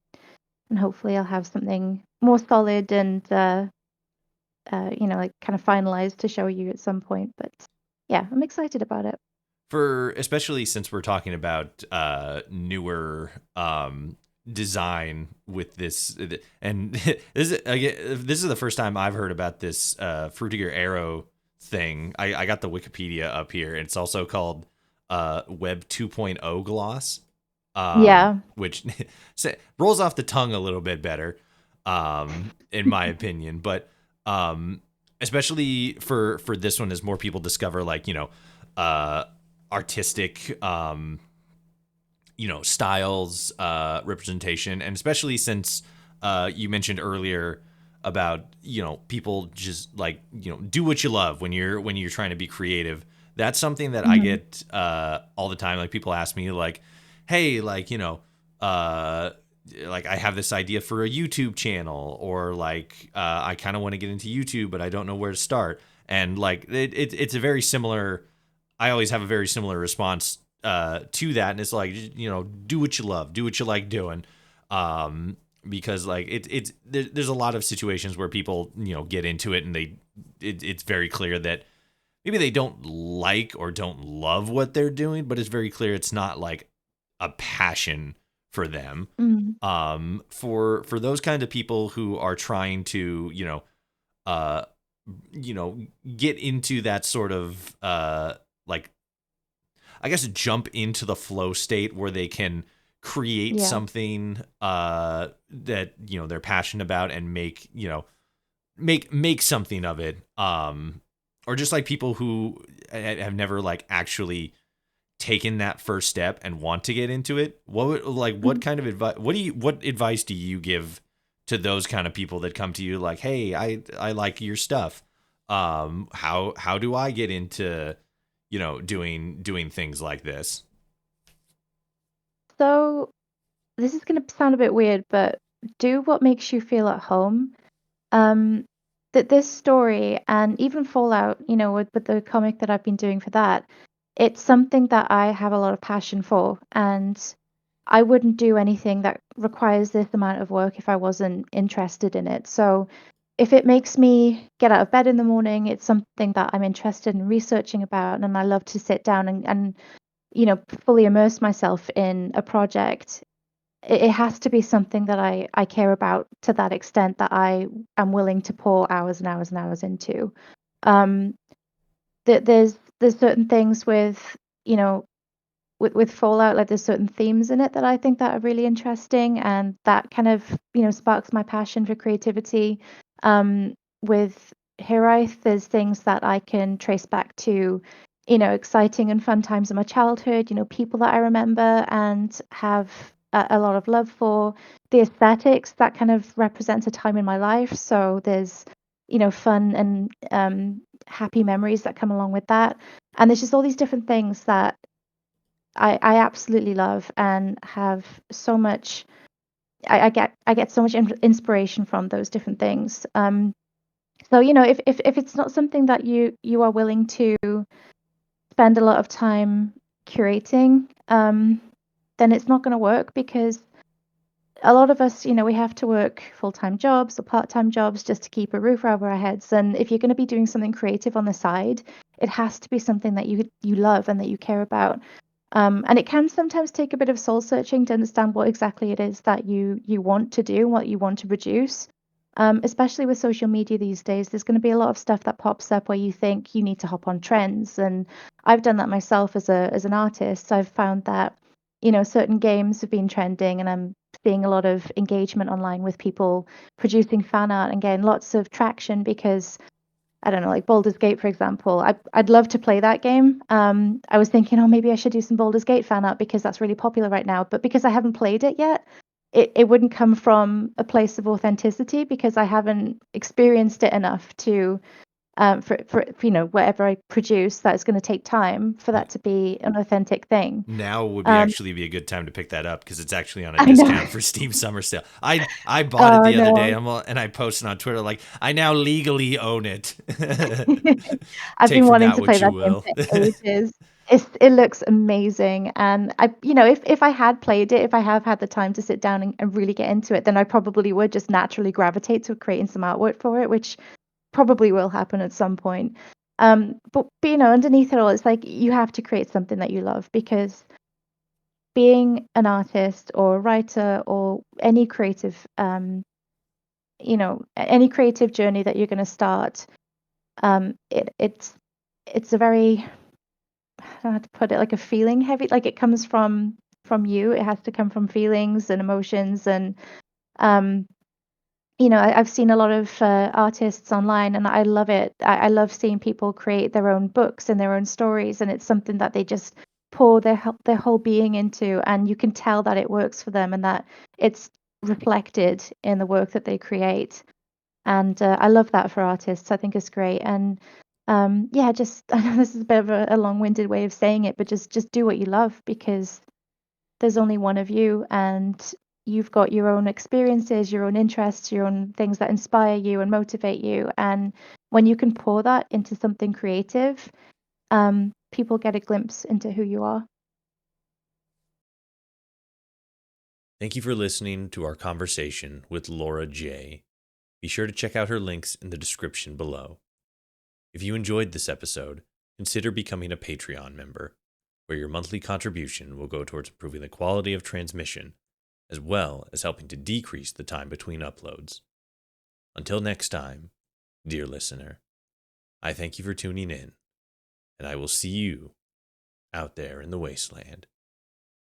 hopefully I'll have something more solid and you know, like kind of finalized to show you at some point. But yeah, I'm excited about it. For especially since we're talking about newer design with this, and this is the first time I've heard about this Frutiger Aero thing. I got the Wikipedia up here. It's also called Web 2.0 gloss, Yeah. which rolls off the tongue a little bit better, in my opinion. But especially for this one, as more people discover, like uh, artistic styles, representation, and especially since you mentioned earlier about people just like do what you love when you're trying to be creative. That's something that I Hmm. get all the time. Like people ask me like, hey, like like I have this idea for a YouTube channel, or like I kind of want to get into YouTube but I don't know where to start. And like it's a very similar, I always have a very similar response to that, and it's like do what you love, do what you like doing, because like there's a lot of situations where people get into it and it's very clear that maybe they don't like or don't love what they're doing, but it's very clear it's not like a passion for them. Hmm. For those kind of people who are trying to uh get into that sort of like I guess, jump into the flow state where they can create something that, you know, they're passionate about and make, you know, make something of it. Or just like people who have never like actually taken that first step and want to get into it. What kind of advice, what advice do you give to those kind of people that come to you like, hey, I like your stuff. How do I get into, you know, doing things like this? So this is going to sound a bit weird, but do what makes you feel at home. That this story and even Fallout, you know, with the comic that I've been doing for that, it's something that I have a lot of passion for, and I wouldn't do anything that requires this amount of work if I wasn't interested in it. So if it makes me get out of bed in the morning, it's something that I'm interested in researching about, and I love to sit down and you know, fully immerse myself in a project. It has to be something that I care about to that extent that I am willing to pour hours and hours and hours into. Um, there's certain things with, you know, with Fallout, like there's certain themes in it that I think that are really interesting, and that kind of, you know, sparks my passion for creativity. With Hiraeth, there's things that I can trace back to, you know, exciting and fun times in my childhood, you know, people that I remember and have a lot of love for. The aesthetics, that kind of represents a time in my life. So there's, you know, fun and happy memories that come along with that. And there's just all these different things that I absolutely love and have so much. I get so much inspiration from those different things. So you know, if it's not something that you are willing to spend a lot of time curating, then it's not going to work because a lot of us, you know, we have to work full-time jobs or part-time jobs just to keep a roof over our heads. And if you're going to be doing something creative on the side, it has to be something that you love and that you care about. And it can sometimes take a bit of soul searching to understand what exactly it is that you want to do, what you want to produce. Especially with social media these days, there's going to be a lot of stuff that pops up where you think you need to hop on trends, and I've done that myself as an artist. I've found that, you know, certain games have been trending, and I'm seeing a lot of engagement online with people producing fan art and getting lots of traction because I don't know, like Baldur's Gate, for example. I'd love to play that game. I was thinking, oh, maybe I should do some Baldur's Gate fan art because that's really popular right now. But because I haven't played it yet, it wouldn't come from a place of authenticity because I haven't experienced it enough to for you know, whatever I produce, that's going to take time for that to be an authentic thing. Now would be actually be a good time to pick that up because it's actually on a I know. discount for Steam Summer Sale. I bought it Oh the other day. no. And I posted on Twitter like I now legally own it. I've Take been from wanting that to play what you that game will. for ages. It looks amazing, and I, you know, if I had played it, if I have had the time to sit down and really get into it, then I probably would just naturally gravitate to creating some artwork for it, which probably will happen at some point. But you know, underneath it all, it's like you have to create something that you love because being an artist or a writer or any creative, you know, any creative journey that you're going to start, it's a very, I don't know how to put it, like a feeling heavy, like it comes from you. It has to come from feelings and emotions, and um, you know, I've seen a lot of artists online, and I love it. I love seeing people create their own books and their own stories, and it's something that they just pour their whole being into, and you can tell that it works for them and that it's reflected in the work that they create. And I love that for artists. I think it's great. And yeah, just I know this is a bit of a long-winded way of saying it, but just do what you love because there's only one of you, and you've got your own experiences, your own interests, your own things that inspire you and motivate you. And when you can pour that into something creative, people get a glimpse into who you are. Thank you for listening to our conversation with Laura J. Be sure to check out her links in the description below. If you enjoyed this episode, consider becoming a Patreon member, where your monthly contribution will go towards improving the quality of transmission, as well as helping to decrease the time between uploads. Until next time, dear listener, I thank you for tuning in, and I will see you out there in the wasteland.